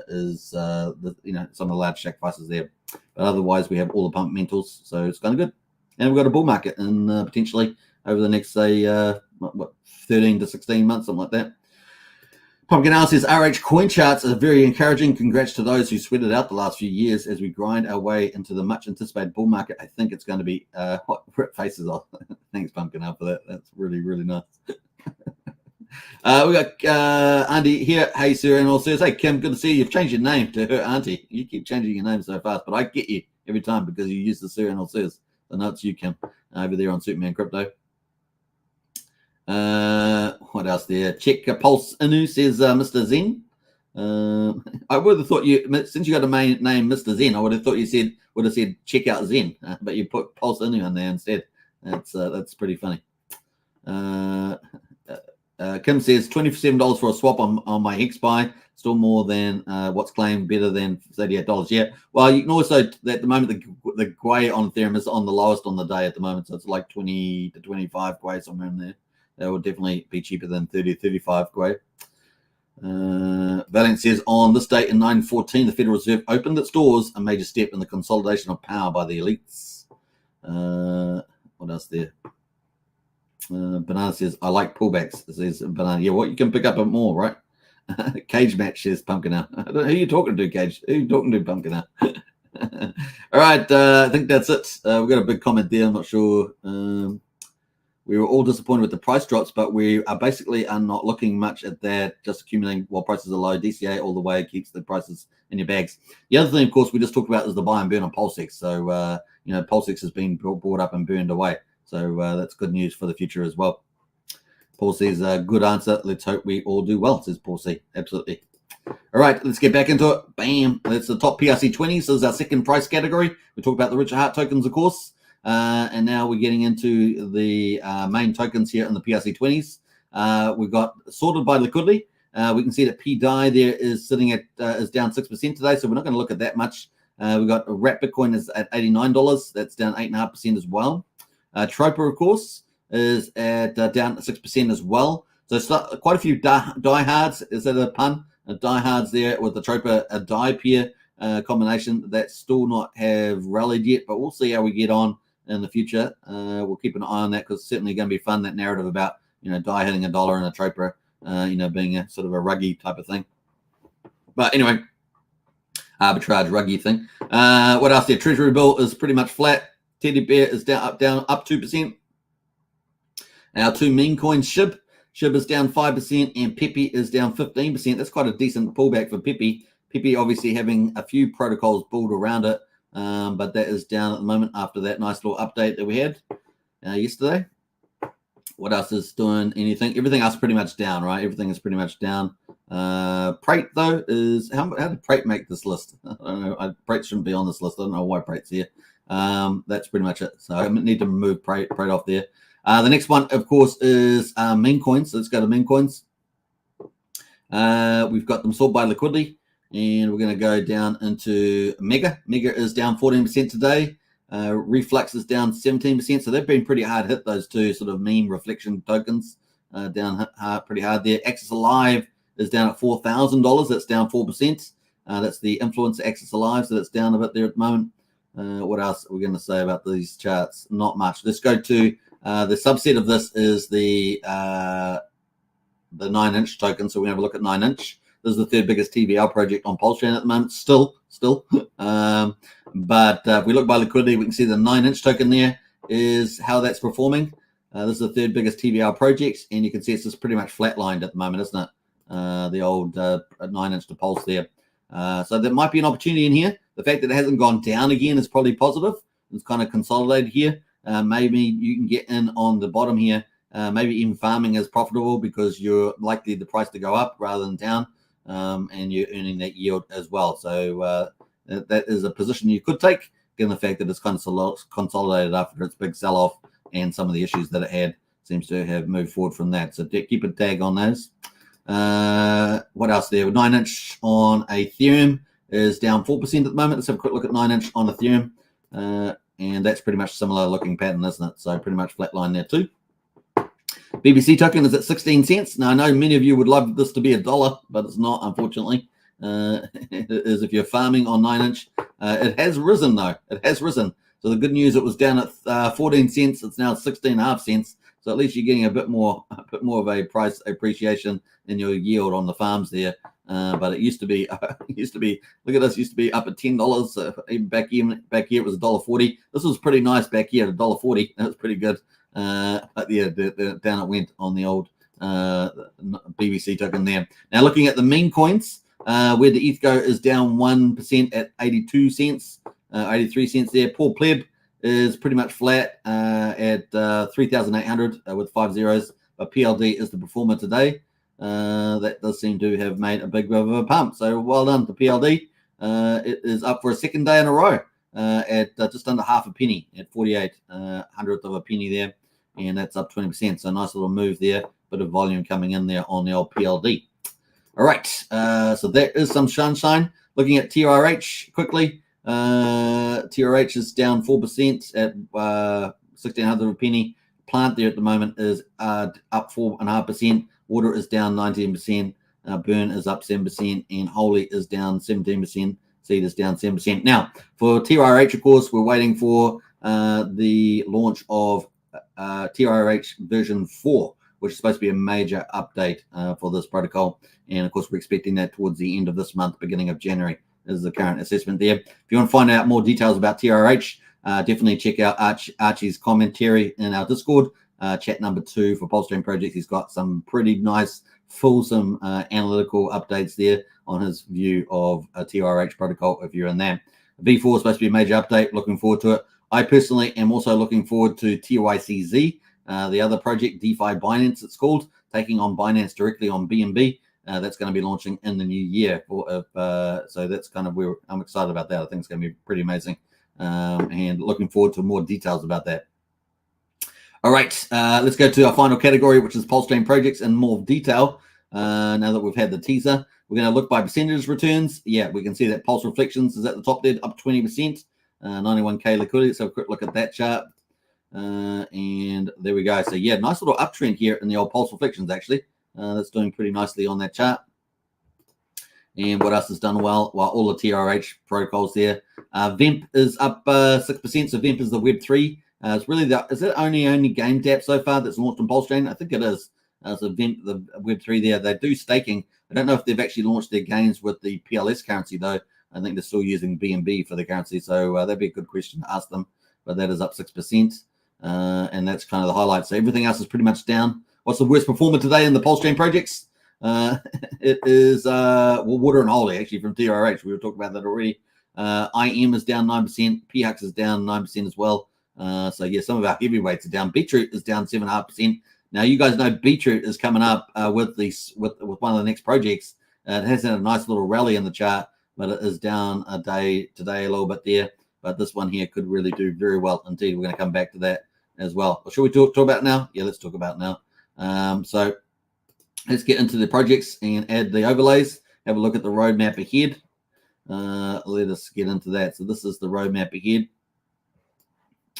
is some of the large sacrifices there. But otherwise, we have all the fundamentals, so it's kind of good. And we've got a bull market in potentially over the next, say, 13 to 16 months, something like that. Pumpkin Owl says, RH coin charts are very encouraging. Congrats to those who sweated out the last few years as we grind our way into the much anticipated bull market. I think it's going to be hot faces off. Thanks, Pumpkin Owl, for that. That's really, really nice. We got Auntie here. Hey, sir, and all sirs. Hey, Kim, good to see you. You've changed your name to her auntie. You keep changing your name so fast, but I get you every time because you use the sir and all sirs. So no, it's you, Kim, over there on Superman Crypto. What else there? Check Pulse Inu says Mr. Zen. I would have thought you, since you got a main name Mr. Zen, I would have thought you would have said check out Zen, but you put Pulse Inu in there instead. That's pretty funny. Kim says $27 for a swap on my Hex buy, still more than what's claimed, better than $38. Yeah. Well, you can also at the moment the Gwei on Ethereum is on the lowest on the day at the moment, so it's like 20 to 25 Gwei somewhere in there. That would definitely be cheaper than 30 to 35 Gwei. Valiant says on this date in 1914, the Federal Reserve opened its doors, a major step in the consolidation of power by the elites. What else there? Banana says, I like pullbacks. It says Banana. Yeah, what you can pick up a more, right? Cage match says Pumpkin Out. I don't know who you talking to, Cage. Who you talking to, Pumpkin Out? All right, I think that's it. We've got a big comment there. I'm not sure. We were all disappointed with the price drops, but we are basically not looking much at that, just accumulating while prices are low. DCA all the way keeps the prices in your bags. The other thing, of course, we just talked about is the buy and burn on Pulsex. So, Pulsex has been bought up and burned away. So that's good news for the future as well. Paul says, good answer. Let's hope we all do well, says Paul C. Absolutely. All right, let's get back into it. Bam. That's the top PRC20. So this is our second price category. We talked about the Richard Hart tokens, of course. And now we're getting into the main tokens here in the PRC20s. We've got sorted by liquidity. We can see that PDI there is sitting at is down 6% today, so we're not going to look at that much. We've got Wrap Bitcoin is at $89. That's down 8.5% as well. Troper, of course, is at down 6% as well. So quite a few diehards. Is that a pun? Diehards there with the Troper die pair combination that still not have rallied yet, but we'll see how we get on in the future. We'll keep an eye on that because it's certainly going to be fun, that narrative about die hitting $1 and a Troper being a sort of a ruggy type of thing. But anyway, arbitrage ruggy thing. What else there? Treasury bill is pretty much flat. Teddy bear is down up 2%. Our two meme coins, SHIB is down 5% and Pepe is down 15%. That's quite a decent pullback for Pepe. Pepe obviously having a few protocols built around it, but that is down at the moment after that nice little update that we had yesterday. What else is doing anything? Everything else pretty much down, right? Everything is pretty much down. Prate, though, is... How did Prate make this list? I don't know. Prate shouldn't be on this list. I don't know why Prate's here. That's pretty much it. So I need to remove Prate off there. The next one, of course, is meme coins. So let's go to meme coins. We've got them sorted by liquidity. And we're going to go down into Mega. Mega is down 14% today. Reflux is down 17%. So they've been pretty hard hit, those two sort of meme reflection tokens. Down pretty hard there. Access Alive is down at $4,000. That's down 4%. That's the influencer Access Alive. So that's down a bit there at the moment. What else are we going to say about these charts? Not much. Let's go to the subset of this is the 9-inch token. So we're going to have a look at 9-inch. This is the third biggest TVL project on Pulsechain at the moment, still. But if we look by liquidity, we can see the 9-inch token there is how that's performing. This is the third biggest TVL project, and you can see it's just pretty much flatlined at the moment, isn't it? The old 9-inch to Pulse there. So there might be an opportunity in here. The fact that it hasn't gone down again is probably positive. It's kind of consolidated here. Maybe you can get in on the bottom here. Maybe even farming is profitable because you're likely the price to go up rather than down. And you're earning that yield as well. So that is a position you could take, given the fact that it's kind of consolidated after its big sell-off and some of the issues that it had seems to have moved forward from that. So keep a tag on those. What else there? 9-inch on Ethereum is down 4% at the moment. Let's have a quick look at 9-inch on Ethereum. And that's pretty much similar looking pattern, isn't it? So pretty much flat line there too. BBC token is at 16 cents. Now, I know many of you would love this to be $1, but it's not, unfortunately. It is if you're farming on 9-inch. It has risen, though. It has risen. So the good news, it was down at 14 cents. It's now 16.5 cents. So at least you're getting a bit more of a price appreciation in your yield on the farms there. But it used to be, look at this, used to be up at $10. Even back here it was $1.40. This was pretty nice back here at $1.40. That was pretty good. But yeah, down it went on the old BBC token there. Now looking at the meme coins, where the ETH go is down 1% at 82 cents, 83 cents there. Poor pleb is pretty much flat at 3,800 with 5 zeros. But PLD is the performer today. That does seem to have made a big bit of a pump. So well done to PLD. It is up for a second day in a row at just under half a penny at 48 hundredth of a penny there. And that's up 20%. So nice little move there. Bit of volume coming in there on the old PLD. All right. So there is some sunshine. Looking at TRH quickly. TRH is down 4% at 1,600 of a penny. Plant there at the moment is up 4.5%. Water is down 19%. Burn is up 7%. And Holy is down 17%. Seed is down 7%. Now, for TRH, of course, we're waiting for the launch of TRH version 4, which is supposed to be a major update for this protocol. And, of course, we're expecting that towards the end of this month, beginning of January, is the current assessment there. If you want to find out more details about TRH, definitely check out Archie's commentary in our Discord. Chat number 2 for Pulsechain Project. He's got some pretty nice, fulsome analytical updates there on his view of a TRH protocol if you're in there. V4 is supposed to be a major update. Looking forward to it. I personally am also looking forward to TYCZ, the other project, DeFi Binance, it's called, taking on Binance directly on BNB. That's going to be launching in the new year. So that's kind of where I'm excited about that. I think it's going to be pretty amazing. And looking forward to more details about that. All right, let's go to our final category, which is Pulsechain projects in more detail. Now that we've had the teaser, we're going to look by percentage returns. Yeah, we can see that Pulse Reflections is at the top there, up 20%, 91K liquidity. So a quick look at that chart. And there we go. So yeah, nice little uptrend here in the old Pulse Reflections, actually. That's doing pretty nicely on that chart. And what else has done well? Well, all the TRH protocols there. VEMP is up 6%. So VEMP is the Web3. It's really is it only game tap so far that's launched on Pulsechain? I think it is. So VEMP, the Web3 there, they do staking. I don't know if they've actually launched their gains with the PLS currency though. I think they're still using BNB for the currency. So that'd be a good question to ask them. But that is up 6%. And that's kind of the highlight. So everything else is pretty much down. What's the worst performer today in the Pulsechain projects? It is Water and Holy, actually, from TRH. We were talking about that already. IM is down 9%. PHUX is down 9% as well. So yeah, some of our heavyweights are down. Beetroot is down 7.5%. Now you guys know Beetroot is coming up with one of the next projects. It has had a nice little rally in the chart, but it is down a day today a little bit there. But this one here could really do very well indeed. We're going to come back to that as well. Should we talk about it now? Yeah, let's talk about it now. So let's get into the projects and add the overlays. Have a look at the roadmap ahead. Let us get into that. So this is the roadmap ahead.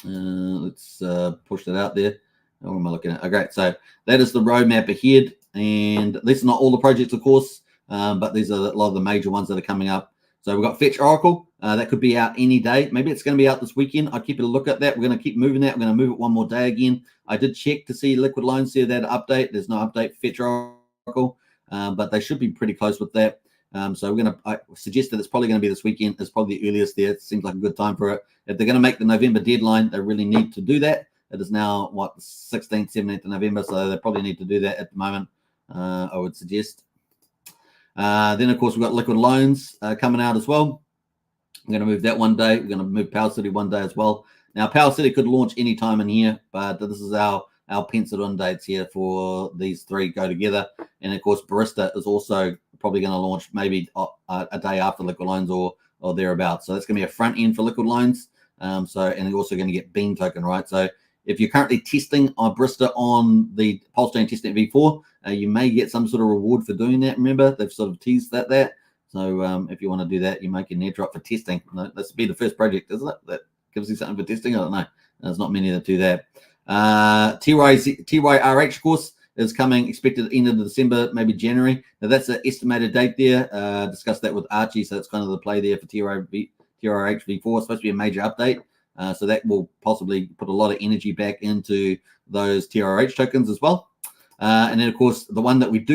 Let's push that out there. What am I looking at? Okay, so that is the roadmap ahead. And these are not all the projects, of course, but these are a lot of the major ones that are coming up. So we've got Fetch Oracle. That could be out any day. Maybe it's going to be out this weekend. I'll keep a look at that. We're going to keep moving that. We're going to move it one more day again. I did check to see Liquid Loans here, that update. There's no update for Fetch Oracle, but they should be pretty close with that. So I suggest that it's probably going to be this weekend. It's probably the earliest there. It seems like a good time for it. If they're going to make the November deadline, they really need to do that. It is now, what, 16th, 17th of November, so they probably need to do that at the moment, I would suggest. Then, of course, we've got Liquid Loans coming out as well. I'm going to move that one day. We're going to move Power City one day as well. Now, Power City could launch any time in here, but this is our penciled in dates here for these three go together. And, of course, Barista is also probably going to launch maybe a day after Liquid Loans or thereabouts. So that's going to be a front end for Liquid Loans. And you're also going to get Bean token, right? So If you're currently testing on Brista on the Pulsechain testnet v4, you may get some sort of reward for doing that. Remember, they've sort of teased that. So if you want to do that, you make an airdrop for testing. That's be the first project, isn't it? That gives you something for testing. I don't know. There's not many that do that. TYRH course is coming, expected at the end of December, maybe January. Now that's an estimated date there. Discussed that with Archie, so that's kind of the play there for TYRH v4. It's supposed to be a major update. So that will possibly put a lot of energy back into those TRH tokens as well. And then, of course, the one that we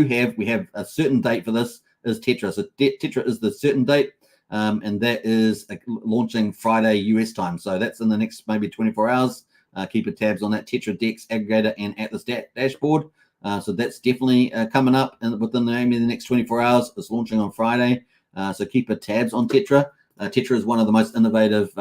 have a certain date for this is Tetra. So Tetra is the certain date, and that is launching Friday US time. So that's in the next maybe 24 hours. Keep your tabs on that Tetra Dex aggregator and Atlas dashboard. So that's definitely coming up within maybe the next 24 hours. It's launching on Friday. So keep your tabs on Tetra. Tetra is one of the most innovative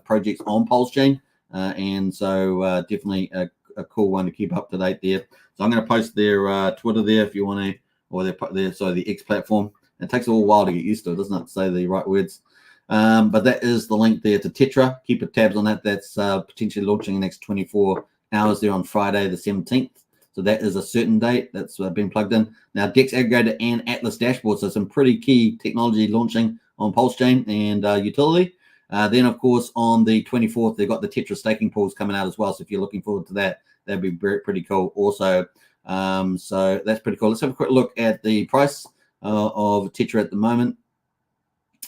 projects on Pulsechain, and so definitely a cool one to keep up to date there. So I'm going to post their Twitter there if you want to, or the X platform. It takes a little while to get used to it, doesn't it, to say the right words. But that is the link there to Tetra. Keep your tabs on that. That's potentially launching in the next 24 hours there on Friday the 17th. So that is a certain date that's been plugged in. Now, Dex aggregator and Atlas dashboard, so some pretty key technology launching on Pulsechain and utility. Then, of course, on the 24th, they've got the Tetra staking pools coming out as well. So if you're looking forward to that, that'd be pretty cool also. So that's pretty cool. Let's have a quick look at the price of Tetra at the moment.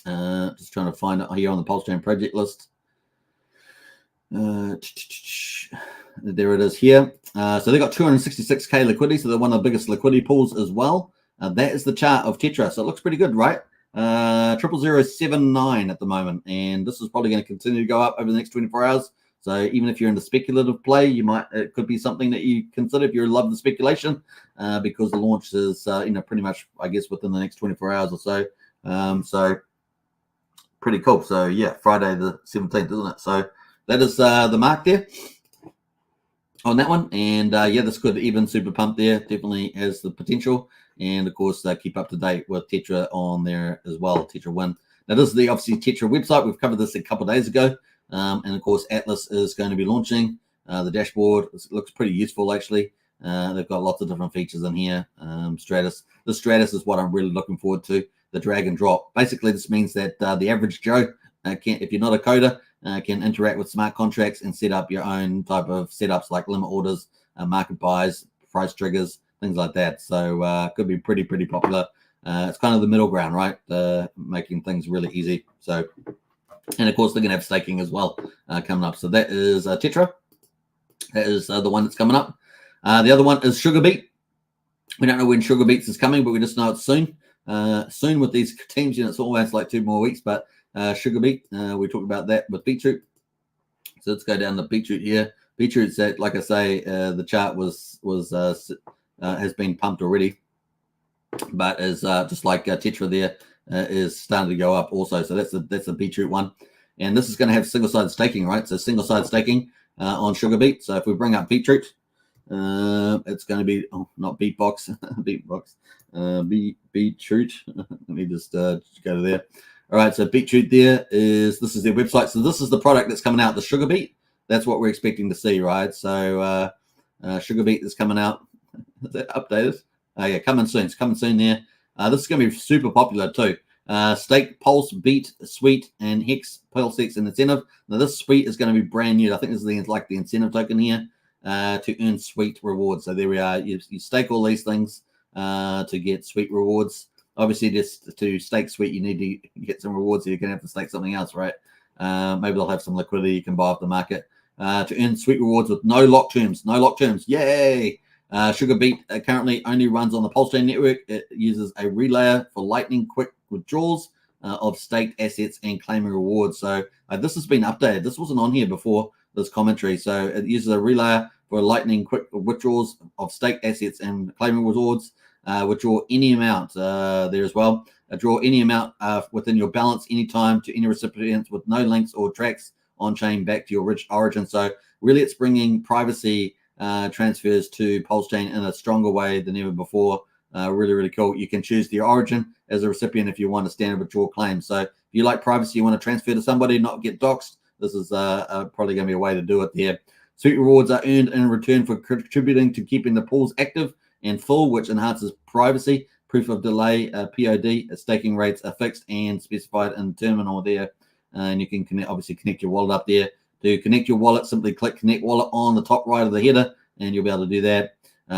Just trying to find it here on the Pulsechain project list. There it is here. So they've got 266K liquidity. So they're one of the biggest liquidity pools as well. That is the chart of Tetra. So it looks pretty good, right? 00079 at the moment, and this is probably going to continue to go up over the next 24 hours. So even if you're in the speculative play, it could be something that you consider if you love the speculation, because the launch is pretty much, I guess, within the next 24 hours or so. So pretty cool. So yeah, Friday the 17th, isn't it? So that is the mark there on that one, and yeah, this could even super pump there. Definitely has the potential. And of course, keep up to date with Tetra on there as well. Tetra One. Now, this is the obviously Tetra website. We've covered this a couple of days ago. And of course, Atlas is going to be launching the dashboard. It looks pretty useful, actually. They've got lots of different features in here. Stratus. The Stratus is what I'm really looking forward to. The drag and drop. Basically, this means that the average Joe if you're not a coder, can interact with smart contracts and set up your own type of setups like limit orders, market buys, price triggers, things like that. So could be pretty popular. It's kind of the middle ground, right? Making things really easy. So, and of course they're gonna have staking as well coming up. So that is Tetra. That is the one that's coming up. The other one is Sugar Beet. We don't know when Sugar Beets is coming, but we just know it's soon. Soon with these teams, it's almost like 2 more weeks. But Sugar Beet, we talked about that with Beetroot. So let's go down to Beetroot here. Beetroot's at, like I say, the chart has been pumped already, but is just like Tetra there is starting to go up also. So that's the Beetroot one, and this is going to have single-sided staking, right? So single-sided staking on Sugar Beet. So if we bring up Beetroot, it's going to be not Beatbox, Beetroot. Let me just go to there. All right, so Beetroot this is their website. So this is the product that's coming out, the Sugar Beet. That's what we're expecting to see, right? So Sugar Beet is coming out. Is that updated? Yeah, coming soon. It's coming soon there. This is going to be super popular too. Stake, Pulse, Beat, Suite, and Hex, Pulsechain, and Incentive. Now this Suite is going to be brand new. I think this is the incentive token here to earn Suite rewards. So there we are. You stake all these things to get Suite rewards. Obviously, just to stake Suite, you need to get some rewards. So you're going to have to stake something else, right? Maybe they'll have some liquidity you can buy off the market to earn Suite rewards with no lock terms. No lock terms. Yay! Sugar Beet currently only runs on the Pulsechain network. It uses a relayer for lightning quick withdrawals of staked assets and claiming rewards. So this has been updated. This wasn't on here before this commentary. So it uses a relayer for lightning quick withdrawals of staked assets and claiming rewards. Withdraw any amount there as well. Draw any amount within your balance anytime to any recipients with no links or tracks on chain back to your rich origin. So really, it's bringing privacy transfers to Pulsechain in a stronger way than ever before. Really cool. You can choose the origin as a recipient if you want a standard withdrawal claim. So if you like privacy, you want to transfer to somebody, not get doxxed, this is probably going to be a way to do it there. Sweet rewards are earned in return for contributing to keeping the pools active and full, which enhances privacy. Proof of delay, POD, staking rates are fixed and specified in the terminal there. And you can obviously connect your wallet up there. To connect your wallet, simply click Connect Wallet on the top right of the header, and you'll be able to do that.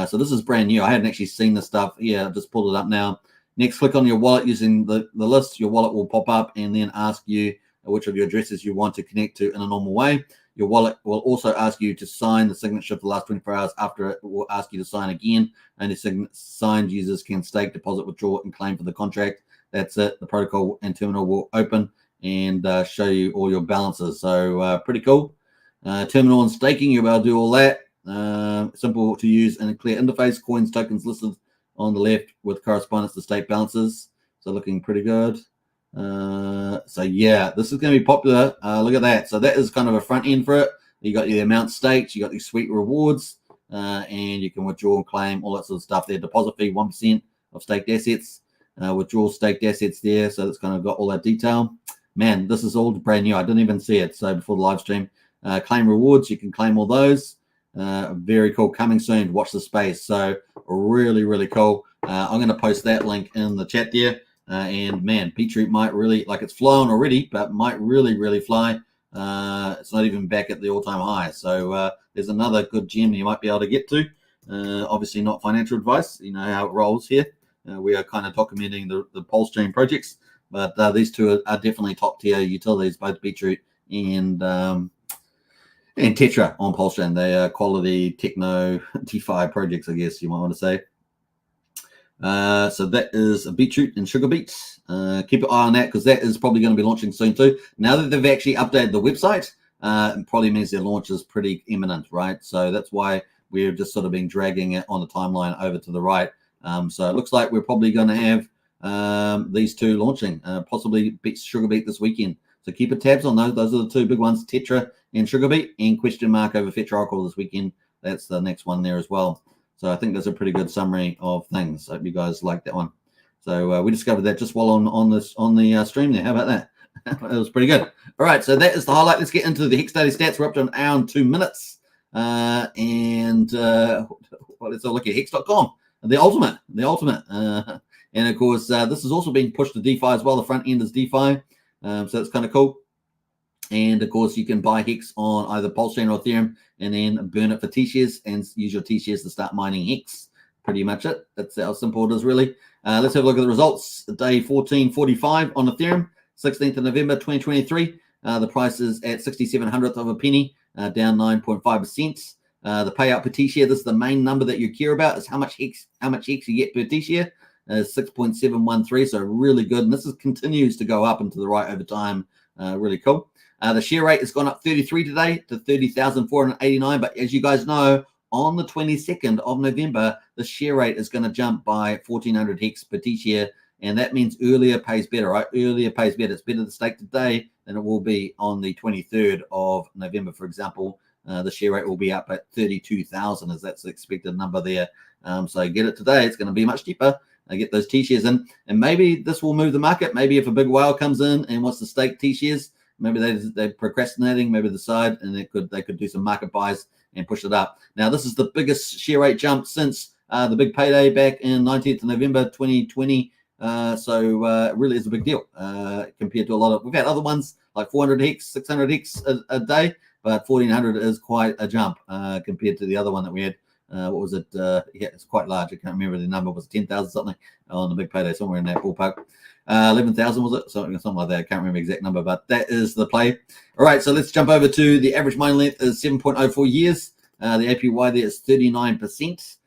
So this is brand new. I hadn't actually seen this stuff. Yeah, I just pulled it up now. Next, click on your wallet using the list. Your wallet will pop up and then ask you which of your addresses you want to connect to in a normal way. Your wallet will also ask you to sign the signature for the last 24 hours. After it will ask you to sign again. Only signed users can stake, deposit, withdraw, and claim for the contract. That's it. The protocol and terminal will open and show you all your balances. So pretty cool. Terminal and staking, you'll be able to do all that. Simple to use and a clear interface. Coins, tokens listed on the left with correspondence to stake balances. So looking pretty good. So yeah, this is going to be popular. Look at that. So that is kind of a front end for it. You got the amount staked, you got these sweet rewards, and you can withdraw and claim all that sort of stuff there. Deposit fee 1% of staked assets, withdraw staked assets there. So it's kind of got all that detail. Man, this is all brand new. I didn't even see it. So before the live stream, claim rewards, you can claim all those. Very cool. Coming soon. Watch the space. So really, really cool. I'm going to post that link in the chat there. And man, Beetroot might really, like, it's flown already, but might really, really fly. It's not even back at the all-time high. So there's another good gem you might be able to get to. Obviously not financial advice. You know how it rolls here. We are kind of documenting the Pulsechain projects, but these two are definitely top tier utilities, both Beetroot and Tetra on Pulsechain. They are quality techno DeFi projects, I guess you might want to say. So that is a Beetroot and Sugar Beets. Keep an eye on that because that is probably going to be launching soon too. Now that they've actually updated the website, it probably means their launch is pretty imminent, right? So that's why we're just sort of been dragging it on the timeline over to the right. So it looks like we're probably going to have these two launching, possibly Sugar Beet this weekend. So keep a tabs on those. Those are the two big ones, Tetra and Sugar Beet, and question mark over Fetch Oracle this weekend. That's the next one there as well. So I think that's a pretty good summary of things. I hope you guys like that one. So we discovered that just while on the stream there. How about that? It was pretty good. All right, so that is the highlight. Let's get into the Hex daily stats. We're up to an hour and 2 minutes. Let's all look at Hex.com, the ultimate. And of course, this has also been pushed to DeFi as well. The front end is DeFi, so that's kind of cool. And of course, you can buy Hex on either Pulsechain or Ethereum and then burn it for T-shares and use your T-shares to start mining Hex. Pretty much it. That's how simple it is, really. Let's have a look at the results. Day 1445 on Ethereum, 16th of November 2023. The price is at 67/100th of a penny, down 9.5%. The payout per T-share, this is the main number that you care about, is how much Hex you get per T-share. 6.713, so really good. And this continues to go up and to the right over time. Really cool. The share rate has gone up 33 today to 30,489. But as you guys know, on the 22nd of November, the share rate is going to jump by 1,400 Hex per T-share. And that means earlier pays better, right? Earlier pays better. It's better to stake today than it will be on the 23rd of November, for example. The share rate will be up at 32,000, as that's the expected number there. So get it today. It's going to be much cheaper. Get those T-shares in. And maybe this will move the market. Maybe if a big whale comes in and wants to stake T-shares, maybe they're procrastinating, maybe decide, and they could do some market buys and push it up. Now, this is the biggest share rate jump since the big payday back in 19th of November 2020. So it really is a big deal compared to a lot of, we've had other ones like 400 Hex, 600 Hex a day, but 1,400 is quite a jump compared to the other one that we had. What was it? Yeah, it's quite large. I can't remember the number. Was it 10,000 something on the big payday, somewhere in that ballpark? 11,000 was it? Something like that. I can't remember the exact number, but that is the play. All right, so let's jump over to the average mining length is 7.04 years. The APY there is 39%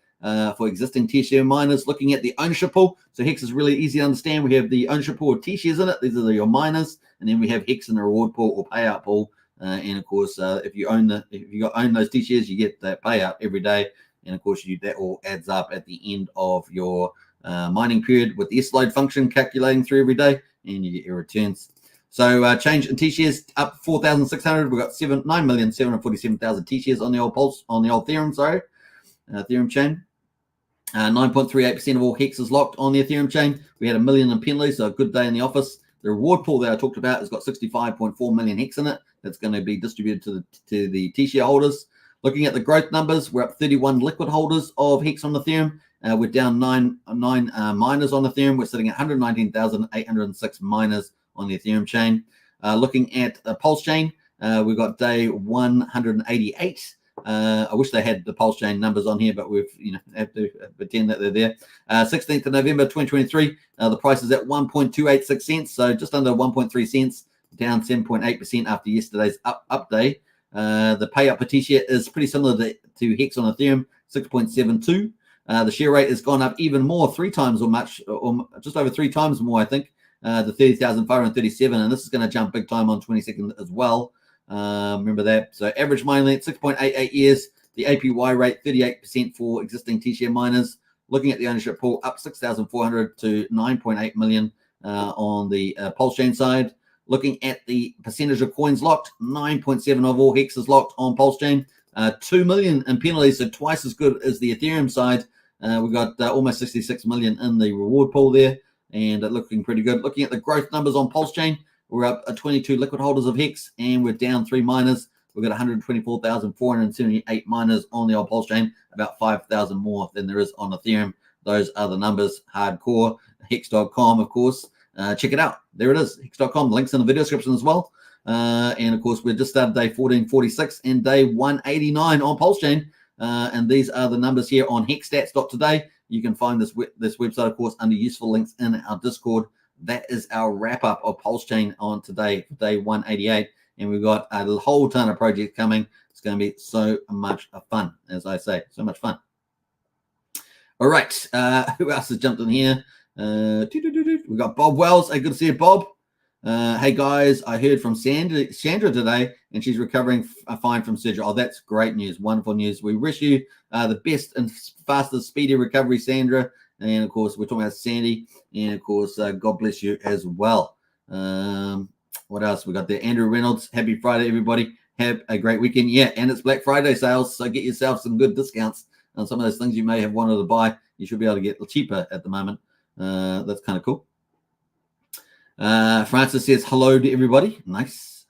for existing T-share miners. Looking at the ownership pool, so Hex is really easy to understand. We have the ownership pool of T-shares in it. These are your miners, and then we have Hex in the reward pool or payout pool. And of course, if you own those T-shares, you get that payout every day. And of course, that all adds up at the end of your mining period with the S-load function calculating through every day, and you get your returns. So change in T-shares up 4,600. We've got 9,747,000 T-shares on the old Ethereum, Ethereum chain. 9.38% of all Hex is locked on the Ethereum chain. We had 1 million in penalties, so a good day in the office. The reward pool that I talked about has got 65.4 million Hex in it. That's going to be distributed to the T-share holders. Looking at the growth numbers, we're up 31 liquid holders of Hex on Ethereum. We're down nine miners on Ethereum. We're sitting at 119,806 miners on the Ethereum chain. Looking at the Pulsechain, we've got day 188. I wish they had the Pulsechain numbers on here, but we've have to pretend that they're there. 16th of November 2023, the price is at 1.286 cents, so just under 1.3 cents, down 7.8% after yesterday's up day. The payout per T-share is pretty similar to Hex on Ethereum, 6.72. The share rate has gone up even more, 3 times or just over 3 times more, I think, to 30,537, and this is going to jump big time on 22nd as well. Remember that. So average mining length 6.88 years. The APY rate 38% for existing T-share miners. Looking at the ownership pool, up 6,400 to 9.8 million on the Pulsechain side. Looking at the percentage of coins locked, 9.7 of all Hex is locked on Pulsechain. 2 million in penalties, so twice as good as the Ethereum side. We've got almost 66 million in the reward pool there, and looking pretty good. Looking at the growth numbers on Pulsechain, we're up 22 liquid holders of Hex, and we're down 3 miners. We've got 124,478 miners on the old Pulsechain, about 5,000 more than there is on Ethereum. Those are the numbers, hardcore. Hex.com, of course. Check it out. There it is, Hex.com. Links in the video description as well. And of course, we just started day 1446 and day 189 on Pulsechain. And these are the numbers here on hexstats.today. You can find this website, of course, under useful links in our Discord. That is our wrap up of Pulsechain on today, day 188. And we've got a whole ton of projects coming. It's going to be so much fun, as I say, so much fun. All right. Who else has jumped in here? We've got Bob Wells. Hey, good to see you, Bob. Hey, guys, I heard from Chandra today, and she's recovering fine from surgery. Oh, that's great news. Wonderful news. We wish you the best and fastest, speedy recovery, Sandra. And, of course, we're talking about Sandy. And, of course, God bless you as well. What else? We got there? Andrew Reynolds. Happy Friday, everybody. Have a great weekend. Yeah, and it's Black Friday sales, so get yourself some good discounts on some of those things you may have wanted to buy. You should be able to get cheaper at the moment. That's kind of cool. Francis says hello to everybody. Nice.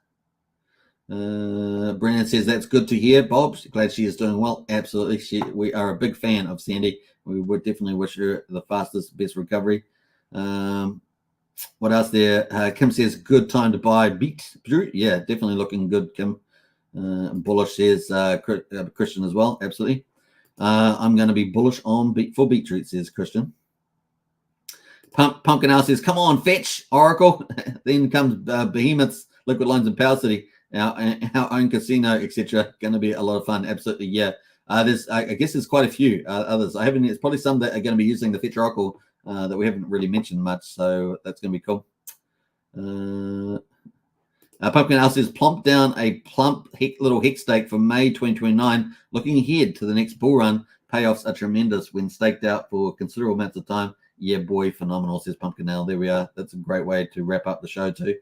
Brennan says that's good to hear, Bob. Glad she is doing well. Absolutely. We are a big fan of Sandy. We would definitely wish her the fastest, best recovery. What else there? Kim says good time to buy beetroot. Yeah, definitely looking good, Kim. Bullish says Christian as well. Absolutely. I'm going to be bullish on for beetroot, says Christian. Pumpkin House says, come on, fetch, Oracle. Then comes Behemoths, Liquid Loans, and Power City, our own casino, etc. Going to be a lot of fun. Absolutely, yeah. I guess there's quite a few others. It's probably some that are going to be using the Fetch Oracle that we haven't really mentioned much, so that's going to be cool. Pumpkin House says, plump down a little Hex stake for May 2029. Looking ahead to the next bull run, payoffs are tremendous when staked out for considerable amounts of time. Yeah, boy, phenomenal, says Pumpkin L. There we are. That's a great way to wrap up the show too.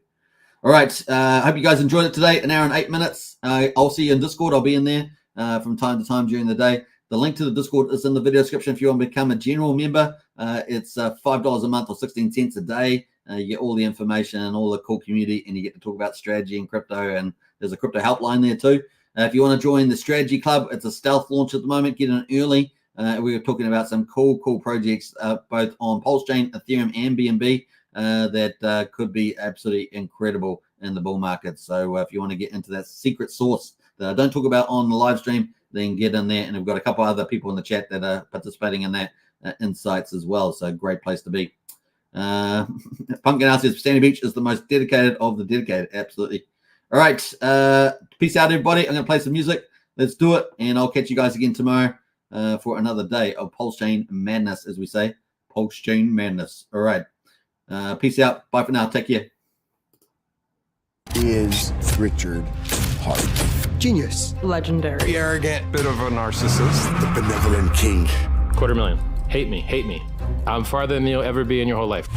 All right. Hope you guys enjoyed it today. 1 hour and 8 minutes. I'll see you in Discord. I'll be in there from time to time during the day. The link to the Discord is in the video description if you want to become a general member. It's $5 a month or 16 cents a day. You get all the information and all the cool community, and you get to talk about strategy and crypto, and there's a crypto helpline there too. If you want to join the strategy club, it's a stealth launch at the moment. Get in early. We were talking about some cool projects, both on Pulsechain, Ethereum, and BNB that could be absolutely incredible in the bull market. So if you want to get into that secret sauce that I don't talk about on the live stream, then get in there. And we've got a couple other people in the chat that are participating in that insights as well. So great place to be. Pumpkin House says Sandy Beach is the most dedicated of the dedicated. Absolutely. All right. Peace out, everybody. I'm going to play some music. Let's do it. And I'll catch you guys again tomorrow for another day of Pulsechain madness, as we say. Pulsechain madness. All right. Peace out. Bye for now. Take care. Is Richard Hart. Genius. Legendary. Arrogant. Bit of a narcissist. The benevolent king. $250,000. Hate me. I'm farther than you'll ever be in your whole life.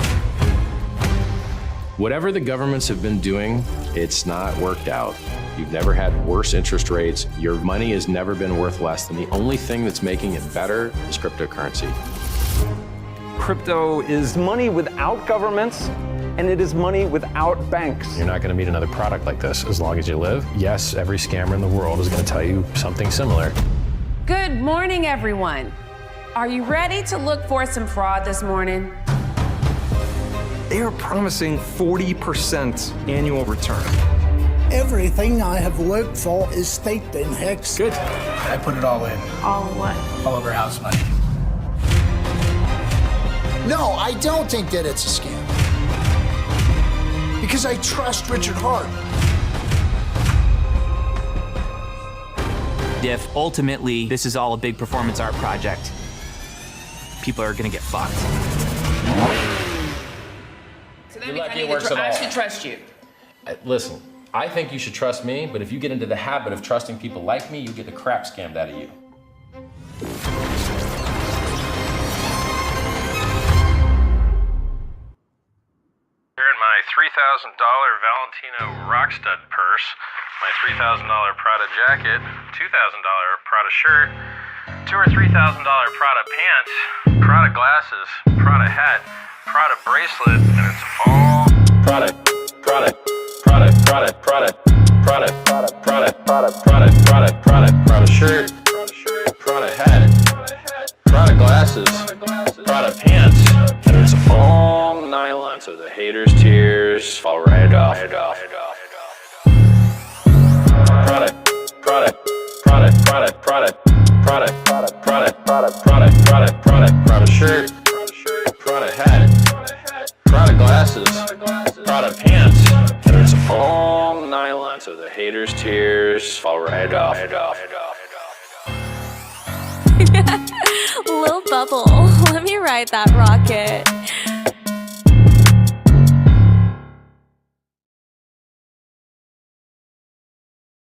Whatever the governments have been doing, it's not worked out. You've never had worse interest rates. Your money has never been worth less. And the only thing that's making it better is cryptocurrency. Crypto is money without governments and it is money without banks. You're not going to meet another product like this as long as you live. Yes, every scammer in the world is going to tell you something similar. Good morning, everyone. Are you ready to look for some fraud this morning? They are promising 40% annual return. Everything I have worked for is staked in Hex. Good. I put it all in. All what? All over house money. No, I don't think that it's a scam. Because I trust Richard Hart. If ultimately this is all a big performance art project, people are gonna get fucked. So that means I should trust you. Listen, I think you should trust me, but if you get into the habit of trusting people like me, you get the crap scammed out of you. Here in my $3,000 Valentino Rockstud purse, my $3,000 Prada jacket, $2,000 Prada shirt, $2,000 or $3,000 Prada pants, Prada glasses, Prada hat, Prada bracelet, and it's all Product, Prada shirt, Prada hat, Prada glasses, Prada pants, and it's all nylon, so the haters' tears fall right off. Prada shirt, Prada hat, Prada glasses, Prada pants, and it's all nylon, so the haters' tears fall right off. Lil Bubble, let me ride that rocket.